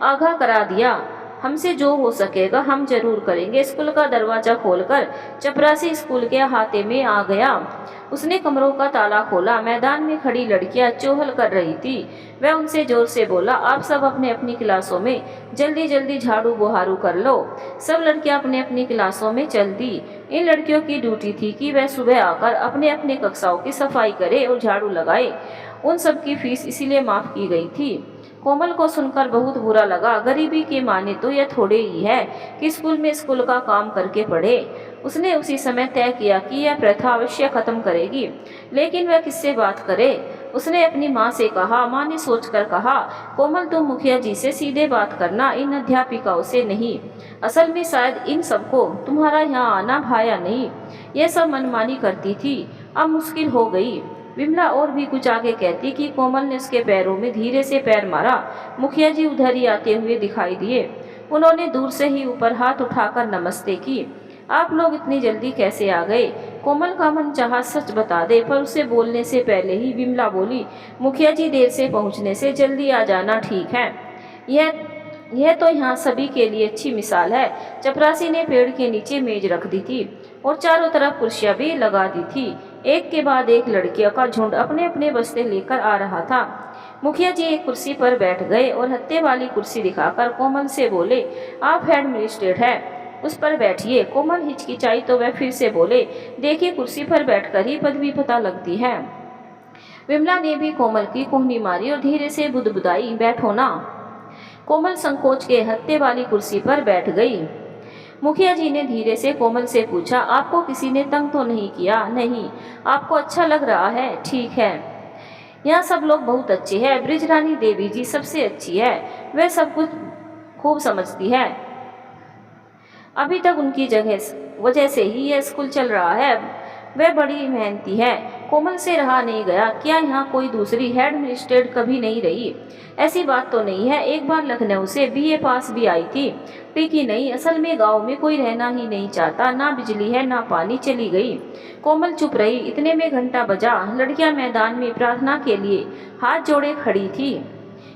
आगाह करा दिया। हमसे जो हो सकेगा हम जरूर करेंगे। स्कूल का दरवाजा खोलकर चपरासी स्कूल के अहाते में आ गया। उसने कमरों का ताला खोला। मैदान में खड़ी लड़कियां चोहल कर रही थी। वह उनसे जोर से बोला, आप सब अपने अपनी क्लासों में जल्दी जल्दी झाड़ू बुहारू कर लो। सब लड़कियां अपने अपनी क्लासों में चल दी। इन लड़कियों की ड्यूटी थी कि वह सुबह आकर अपने अपने कक्षाओं की सफाई करे और झाड़ू लगाए। उन सब की फीस इसीलिए माफ की गई थी। कोमल को सुनकर बहुत बुरा लगा। गरीबी के माने तो यह थोड़े ही है कि स्कूल में स्कूल का काम करके पढ़े। उसने उसी समय तय किया कि यह प्रथा अवश्य खत्म करेगी, लेकिन वह किससे बात करे? उसने अपनी माँ से कहा। माँ ने सोचकर कहा, कोमल तुम मुखिया जी से सीधे बात करना, इन अध्यापिकाओं से नहीं। असल में शायद इन सबको तुम्हारा यहाँ आना भाया नहीं। यह सब मनमानी करती थी, अब मुश्किल हो गई। विमला और भी कुछ आगे कहती कि कोमल ने उसके पैरों में धीरे से पैर मारा। मुखिया जी उधर ही आते हुए दिखाई दिए। उन्होंने दूर से ही ऊपर हाथ उठाकर नमस्ते की। आप लोग इतनी जल्दी कैसे आ गए? कोमल का मन चाहा सच बता दे, पर उसे बोलने से पहले ही विमला बोली, मुखिया जी देर से पहुंचने से जल्दी आ जाना ठीक है। यह तो यहाँ सभी के लिए अच्छी मिसाल है। चपरासी ने पेड़ के नीचे मेज रख दी थी और चारों तरफ कुर्सियां भी लगा दी थी। एक के बाद एक लड़कियों का झुंड अपने अपने बस्ते लेकर आ रहा था। मुखिया जी एक कुर्सी पर बैठ गए और हत्थे वाली कुर्सी दिखाकर कोमल से बोले, आप हेड एडमिनिस्ट्रेट है, उस पर बैठिए। कोमल हिचकिचाई तो वह फिर से बोले, देखिए कुर्सी पर बैठकर ही पदवी पता लगती है। विमला ने भी कोमल की कोहनी मारी और धीरे से बुदबुदाई, बैठो ना। कोमल संकोच के हत्थे वाली कुर्सी पर बैठ गई। मुखिया जी ने धीरे से कोमल से पूछा, आपको किसी ने तंग तो नहीं किया? नहीं। आपको अच्छा लग रहा है? ठीक है। यहाँ सब लोग बहुत अच्छे हैं। ब्रिजरानी देवी जी सबसे अच्छी है, वह सब कुछ खूब समझती है। अभी तक उनकी वजह से ही यह स्कूल चल रहा है। वह बड़ी मेहनती है। कोमल से रहा नहीं गया। क्या यहाँ कोई दूसरी हेड एडमिनिस्ट्रेट कभी नहीं रही? ऐसी बात तो नहीं है। एक बार लखनऊ से बीए पास भी आई थी, टिकी नहीं। असल में गांव में कोई रहना ही नहीं चाहता, ना बिजली है ना पानी, चली गई। कोमल चुप रही। इतने में घंटा बजा। लड़कियां मैदान में प्रार्थना के लिए हाथ जोड़े खड़ी थी।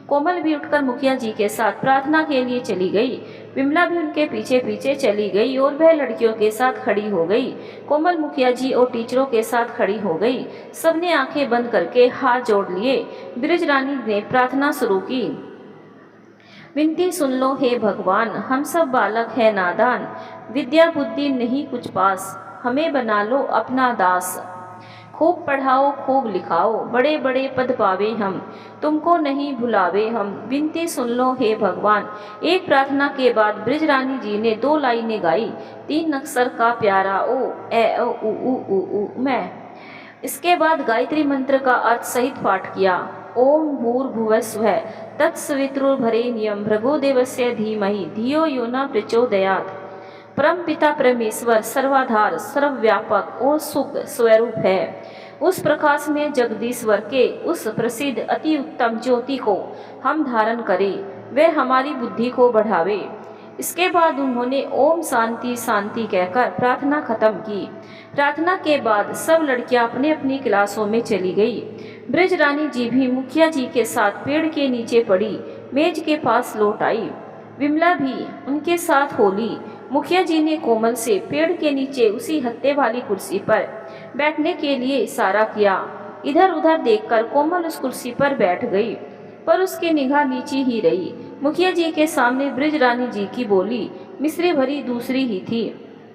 कोमल भी उठकर मुखिया जी के साथ प्रार्थना के लिए चली गई। विमला भी उनके पीछे पीछे चली गई और वह लड़कियों के साथ खड़ी हो गई। कोमल मुखिया जी और टीचरों के साथ खड़ी हो गई। सबने आंखें बंद करके हाथ जोड़ लिए। ब्रिजरानी ने प्रार्थना शुरू की। विनती सुन लो हे भगवान, हम सब बालक है नादान, विद्या बुद्धि नहीं कुछ पास, हमें बना लो अपना दास। खूब पढ़ाओ खूब लिखाओ, बड़े बड़े पद पावे हम, तुमको नहीं भुलावे हम, विनती सुन लो हे भगवान। एक प्रार्थना के बाद ब्रिजरानी जी ने 2 लाइनें गाई। 3 अक्षर का प्यारा ओ ए ओ उ मैं। इसके बाद गायत्री मंत्र का अर्थ सहित पाठ किया। ओम भूर्भुवस्वः तत्सवितुर्वरेण्यं भर्गो देवस्य धीमहि धियो यो न प्रचोदयात्। परम पिता परमेश्वर सर्वाधार सर्वव्यापक और सुख स्वरूप है। उस प्रकाश में जगदीश्वर के उस प्रसिद्ध अति उत्तम ज्योति को हम धारण करें, वह हमारी बुद्धि को बढ़ावे। इसके बाद उन्होंने ओम शांति शांति कहकर प्रार्थना खत्म की। प्रार्थना के बाद सब लड़कियां अपनी अपनी क्लासों में चली गई। ब्रजरानी जी भी मुखिया जी के साथ पेड़ के नीचे पड़ी मेज के पास लौट आई। विमला भी उनके साथ होली। मुखिया जी ने कोमल से पेड़ के नीचे उसी हत्थे वाली कुर्सी पर बैठने के लिए इशारा किया। इधर उधर देखकर कोमल उस कुर्सी पर बैठ गई, पर उसकी निगाह नीचे ही रही। मुखिया जी के सामने ब्रजरानी जी की बोली मिश्री भरी दूसरी ही थी।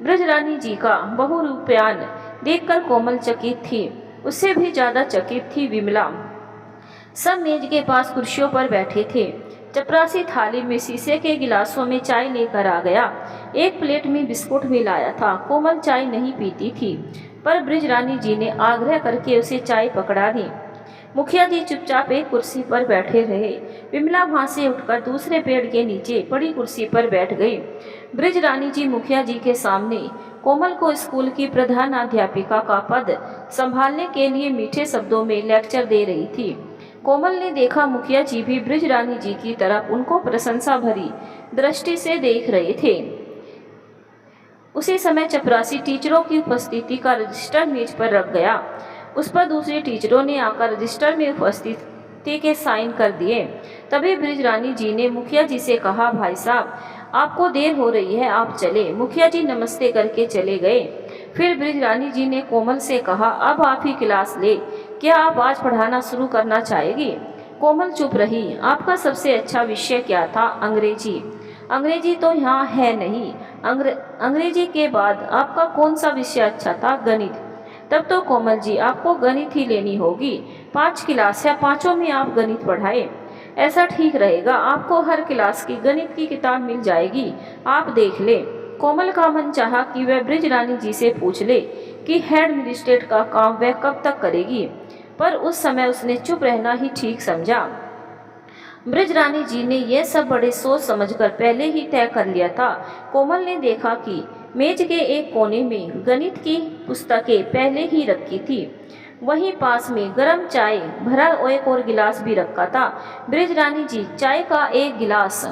ब्रजरानी जी का बहुरूपयान देखकर कोमल चकित थी। उससे भी ज्यादा चकित थी विमला। सब मेज के पास कुर्सियों पर बैठे थे। चपरासी थाली में शीशे के गिलासों में चाय लेकर आ गया। एक प्लेट में बिस्कुट भी लाया था। कोमल चाय नहीं पीती थी, पर ब्रजरानी जी ने आग्रह करके उसे चाय पकड़ा दी। मुखिया जी चुपचाप एक कुर्सी पर बैठे रहे। विमला वहां से उठकर दूसरे पेड़ के नीचे पड़ी कुर्सी पर बैठ गई। ब्रजरानी जी मुखिया जी के सामने कोमल को स्कूल की प्रधानाध्यापिका का पद संभालने के लिए मीठे शब्दों में लेक्चर दे रही थी। कोमल ने देखा मुखिया जी भी ब्रजरानी जी की तरफ उनको प्रशंसा भरी दृष्टि से देख रहे थे। उसी समय चपरासी टीचरों की उपस्थिति का रजिस्टर मेज पर रख गया। उस पर दूसरे टीचरों ने आकर रजिस्टर में उपस्थिति के साइन कर दिए। तभी ब्रजरानी जी ने मुखिया जी से कहा, भाई साहब आपको देर हो रही है, आप चले। मुखिया जी नमस्ते करके चले गए। फिर ब्रजरानी जी ने कोमल से कहा, अब आप ही क्लास ले, क्या आप आज पढ़ाना शुरू करना चाहेगी? कोमल चुप रही। आपका सबसे अच्छा विषय क्या था? अंग्रेजी। अंग्रेजी तो यहाँ है नहीं। अंग्रेजी के बाद आपका कौन सा विषय अच्छा था? गणित। तब तो कोमल जी आपको गणित ही लेनी होगी। 5 क्लास है, पांचों में आप गणित पढ़ाए, ऐसा ठीक रहेगा। आपको हर क्लास की गणित की किताब मिल जाएगी, आप देख ले। कोमल का मन चाहा कि वह ब्रजरानी जी से पूछ ले कि हेड मजिस्ट्रेट का काम वह कब तक करेगी, पर उस समय उसने चुप रहना ही ठीक समझा। ब्रजरानी जी ने यह सब बड़े सोच समझकर पहले ही तय कर लिया था। कोमल ने देखा कि मेज के एक कोने में गणित की पुस्तकें पहले ही रखी थी। वहीं पास में गरम चाय भरा एक और गिलास भी रखा था। ब्रजरानी जी चाय का एक गिलास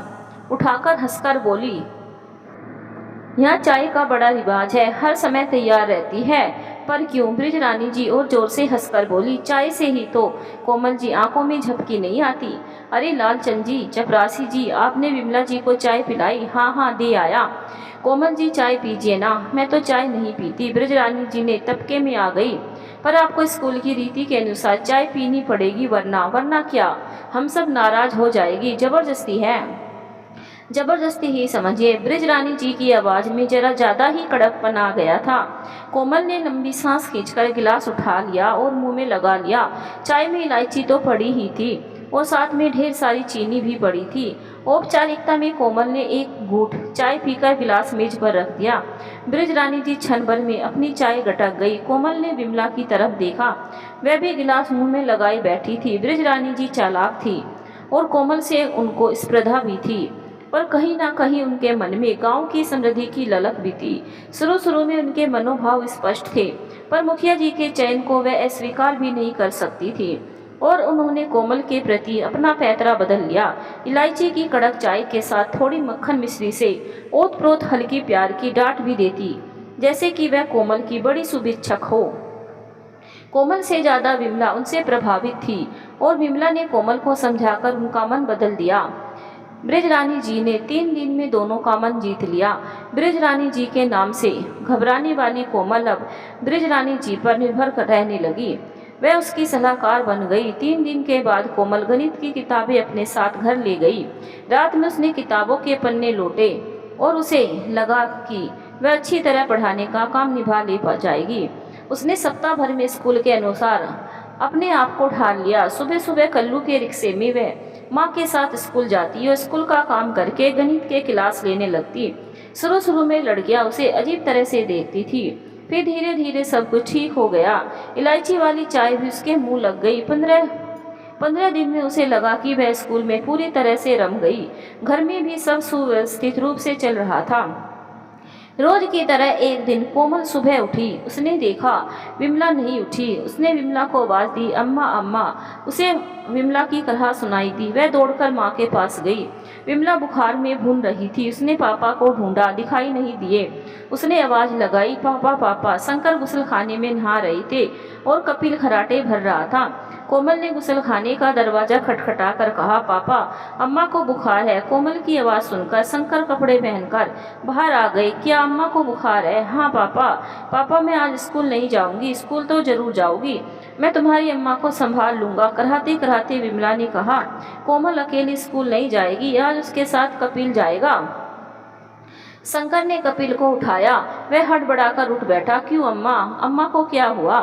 उठाकर हंसकर बोली, यहाँ चाय का बड़ा रिवाज है, हर समय तैयार रहती है। पर क्यों? ब्रजरानी जी और जोर से हंसकर बोली, चाय से ही तो कोमल जी आंखों में झपकी नहीं आती। अरे लालचंद जी, चपरासी जी, आपने विमला जी को चाय पिलाई? हाँ हाँ, दे आया। कोमल जी चाय पीजिए ना। मैं तो चाय नहीं पीती। ब्रजरानी जी ने तबके में आ गई, पर आपको स्कूल की रीति के अनुसार चाय पीनी पड़ेगी, वरना क्या हम सब नाराज हो जाएगी। जबरदस्ती है। जबरदस्ती ही समझिए। ब्रजरानी जी की आवाज में जरा ज्यादा ही कड़कपन आ गया था। कोमल ने लंबी सांस खींचकर गिलास उठा लिया और मुंह में लगा लिया। चाय में इलायची तो पड़ी ही थी और साथ में ढेर सारी चीनी भी पड़ी थी। औपचारिकता में कोमल ने एक घूंट चाय पीकर गिलास मेज पर रख दिया। ब्रजरानी जी क्षण भर में अपनी चाय गटक गई। कोमल ने विमला की तरफ देखा, वह भी गिलास मुंह में लगाई बैठी थी। ब्रजरानी जी चालाक थी और कोमल से उनको स्पर्धा भी थी, पर कहीं ना कहीं उनके मन में गांव की समृद्धि की ललक भी थी। शुरू में उनके मनोभाव स्पष्ट थे, पर मुखिया जी के चयन को वह अस्वीकार भी नहीं कर सकती थी और उन्होंने कोमल के प्रति अपना पैतरा बदल लिया। इलायची की कड़क चाय के साथ थोड़ी मक्खन मिश्री से ओत-प्रोत हल्की प्यार की डांट भी देती, जैसे कि वह कोमल की बड़ी शुभेच्छक हो। कोमल से ज्यादा विमला उनसे प्रभावित थी और विमला ने कोमल को समझाकर उनका मन बदल दिया। ब्रजरानी जी ने 3 दिन में दोनों का मन जीत लिया। ब्रजरानी जी के नाम से घबराने वाली कोमल अब ब्रजरानी जी पर निर्भर रहने लगी। वह उसकी सलाहकार बन गई। 3 दिन के बाद कोमल गणित की किताबें अपने साथ घर ले गई। रात में उसने किताबों के पन्ने लौटे और उसे लगा कि वह अच्छी तरह पढ़ाने का काम निभा ले जाएगी। उसने सप्ताह भर में स्कूल के अनुसार अपने आप को ढाल लिया। सुबह सुबह कल्लू के रिक्शे में वह माँ के साथ स्कूल जाती और स्कूल का काम करके गणित के क्लास लेने लगती। शुरू में लड़कियां उसे अजीब तरह से देखती थी, फिर धीरे धीरे सब कुछ ठीक हो गया। इलायची वाली चाय भी उसके मुंह लग गई। 15 दिन में उसे लगा कि वह स्कूल में पूरी तरह से रम गई। घर में भी सब सुव्यवस्थित रूप से चल रहा था। रोज की तरह एक दिन कोमल सुबह उठी। उसने देखा विमला नहीं उठी। उसने विमला को आवाज दी, अम्मा अम्मा। उसे विमला की कलहा सुनाई दी। वह दौड़कर माँ के पास गई। विमला बुखार में भून रही थी। उसने पापा को ढूंढा, दिखाई नहीं दिए। उसने आवाज लगाई, पापा पापा। शंकर गुसलखाने में नहा रहे थे और कपिल खराटे भर रहा था। कोमल ने गुसलखाने का दरवाजा खटखटा कर कहा, पापा अम्मा को बुखार है। कोमल की आवाज़ सुनकर शंकर कपड़े पहनकर बाहर आ गए। क्या अम्मा को बुखार है? हाँ पापा। पापा मैं आज स्कूल नहीं जाऊंगी। स्कूल तो जरूर जाऊंगी, मैं तुम्हारी अम्मा को संभाल लूंगा। कराहते कराहते विमला ने कहा, कोमल अकेली स्कूल नहीं जाएगी, आज उसके साथ कपिल जाएगा। शंकर ने कपिल को उठाया। वह हड़बड़ाकर उठ बैठा। क्यों अम्मा? अम्मा को क्या हुआ?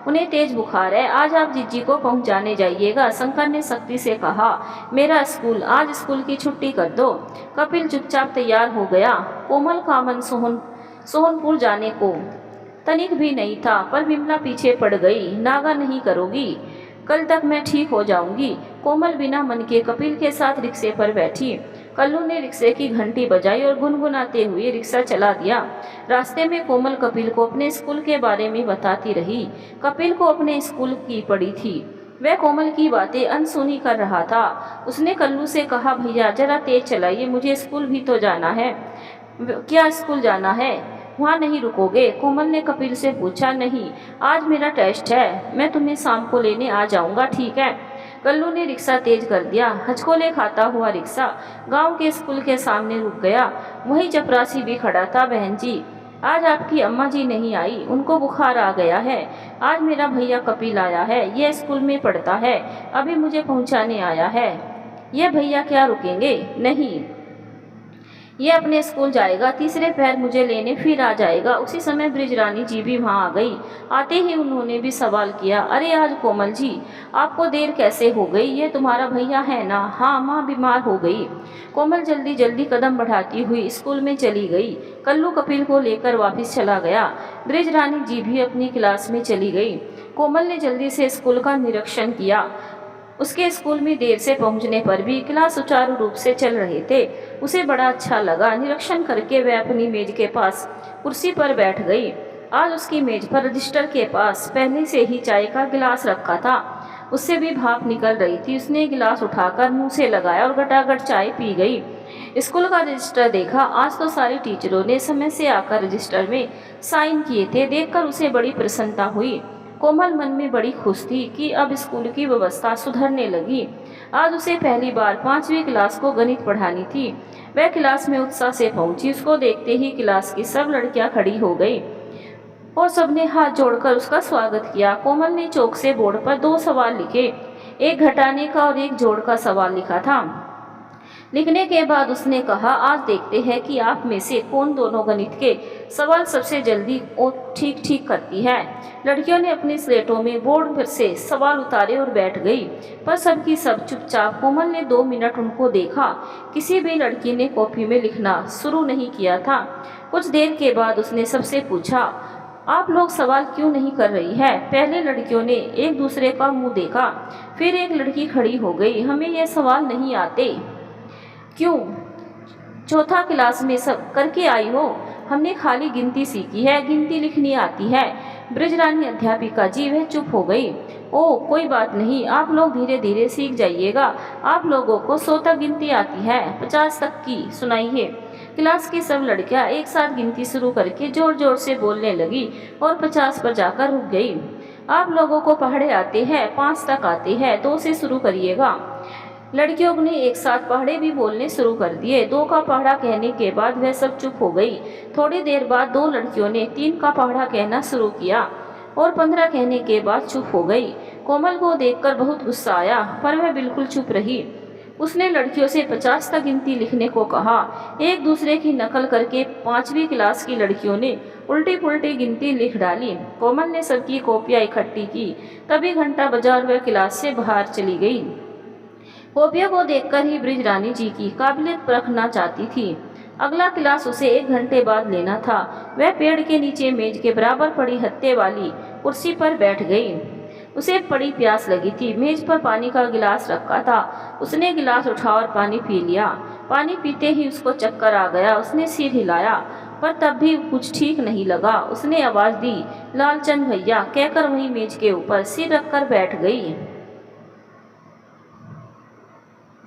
उन्हें तेज बुखार है, आज आप जीजी को पहुंचाने जाइएगा। शंकर ने सख्ती से कहा, मेरा स्कूल, आज स्कूल की छुट्टी कर दो। कपिल चुपचाप तैयार हो गया। कोमल का मन सोहनपुर जाने को तनिक भी नहीं था, पर विमला पीछे पड़ गई। नागा नहीं करोगी, कल तक मैं ठीक हो जाऊंगी। कोमल बिना मन के कपिल के साथ रिक्शे पर बैठी। कल्लू ने रिक्शे की घंटी बजाई और गुनगुनाते हुए रिक्शा चला दिया। रास्ते में कोमल कपिल को अपने स्कूल के बारे में बताती रही। कपिल को अपने स्कूल की पड़ी थी। वह कोमल की बातें अनसुनी कर रहा था। उसने कल्लू से कहा, भैया जरा तेज चलाइए, मुझे स्कूल भी तो जाना है। क्या स्कूल जाना है? वहाँ नहीं रुकोगे? कोमल ने कपिल से पूछा। नहीं, आज मेरा टेस्ट है, मैं तुम्हें शाम को लेने आ जाऊँगा, ठीक है? कल्लू ने रिक्शा तेज कर दिया। हचकोले खाता हुआ रिक्शा गांव के स्कूल के सामने रुक गया। वहीं चपरासी भी खड़ा था। बहन जी, आज आपकी अम्मा जी नहीं आई, उनको बुखार आ गया है। आज मेरा भैया कपिल आया है, यह स्कूल में पढ़ता है, अभी मुझे पहुंचाने आया है। यह भैया क्या रुकेंगे? नहीं, ये अपने स्कूल जाएगा, तीसरे पैर मुझे लेने फिर आ जाएगा। उसी समय बृजरानी जी भी वहाँ आ गई। आते ही उन्होंने भी सवाल किया, अरे आज कोमल जी आपको देर कैसे हो गई? ये तुम्हारा भैया है ना? हाँ, माँ बीमार हो गई। कोमल जल्दी जल्दी कदम बढ़ाती हुई स्कूल में चली गई। कल्लू कपिल को लेकर वापस चला गया। बृजरानी जी भी अपनी क्लास में चली गई। कोमल ने जल्दी से स्कूल का निरीक्षण किया। उसके स्कूल में देर से पहुंचने पर भी क्लास सुचारू रूप से चल रहे थे। उसे बड़ा अच्छा लगा। निरीक्षण करके वह अपनी मेज के पास कुर्सी पर बैठ गई। आज उसकी मेज पर रजिस्टर के पास पहले से ही चाय का गिलास रखा था। उससे भी भाप निकल रही थी। उसने गिलास उठाकर मुंह से लगाया और गटागट चाय पी गई। स्कूल का रजिस्टर देखा। आज तो सारे टीचरों ने समय से आकर रजिस्टर में साइन किए थे। देखकर उसे बड़ी प्रसन्नता हुई। कोमल मन में बड़ी खुश थी कि अब स्कूल की व्यवस्था सुधरने लगी। आज उसे पहली बार 5वीं क्लास को गणित पढ़ानी थी। वह क्लास में उत्साह से पहुंची। उसको देखते ही क्लास की सब लड़कियां खड़ी हो गई और सबने हाथ जोड़कर उसका स्वागत किया। कोमल ने चौक से बोर्ड पर 2 सवाल लिखे, एक घटाने का और एक जोड़ का सवाल लिखा था। लिखने के बाद उसने कहा, आज देखते हैं कि आप में से कौन दोनों गणित के सवाल सबसे जल्दी और ठीक करती है। लड़कियों ने अपनी स्लेटों में बोर्ड पर से सवाल उतारे और बैठ गई, पर सबकी सब चुपचाप। कोमल ने 2 मिनट उनको देखा। किसी भी लड़की ने कॉपी में लिखना शुरू नहीं किया था। कुछ देर के बाद उसने सबसे पूछा, आप लोग सवाल क्यों नहीं कर रही है? पहले लड़कियों ने एक दूसरे का मुंह देखा। फिर एक लड़की खड़ी हो गई, हमें ये सवाल नहीं आते। क्यों? चौथा क्लास में सब करके आई हो? हमने खाली गिनती सीखी है, गिनती लिखनी आती है। बृजरानी अध्यापिका जी वह चुप हो गई। ओह कोई बात नहीं, आप लोग धीरे धीरे सीख जाइएगा। आप लोगों को 100 तक गिनती आती है, 50 तक की सुनाइए। क्लास की सब लड़कियां एक साथ गिनती शुरू करके जोर जोर से बोलने लगी और 50 पर जाकर रुक गई। आप लोगों को पहाड़े आते हैं? 5 तक आते हैं, 2 से शुरू करिएगा। लड़कियों ने एक साथ पहाड़े भी बोलने शुरू कर दिए। 2 का पहाड़ा कहने के बाद वह सब चुप हो गई। थोड़ी देर बाद 2 लड़कियों ने 3 का पहाड़ा कहना शुरू किया और 15 कहने के बाद चुप हो गई। कोमल को देखकर बहुत गुस्सा आया, पर वह बिल्कुल चुप रही। उसने लड़कियों से 50 तक गिनती लिखने को कहा। एक दूसरे की नकल करके 5वीं क्लास की लड़कियों ने उल्टी पुल्टी गिनती लिख डाली। कोमल ने सबकी कॉपियाँ इकट्ठी की। तभी घंटा बजा और वह क्लास से बाहर चली गई। कॉपियों को देखकर ही बृजरानी जी की काबिलियत परखना चाहती थी। अगला क्लास उसे 1 घंटे बाद लेना था। वह पेड़ के नीचे मेज के बराबर पड़ी हत्थे वाली कुर्सी पर बैठ गई। उसे बड़ी प्यास लगी थी। मेज पर पानी का गिलास रखा था। उसने गिलास उठा और पानी पी लिया। पानी पीते ही उसको चक्कर आ गया। उसने सिर हिलाया पर तब भी कुछ ठीक नहीं लगा। उसने आवाज़ दी, लालचंद भैया कहकर वहीं मेज के ऊपर सिर रखकर बैठ गई।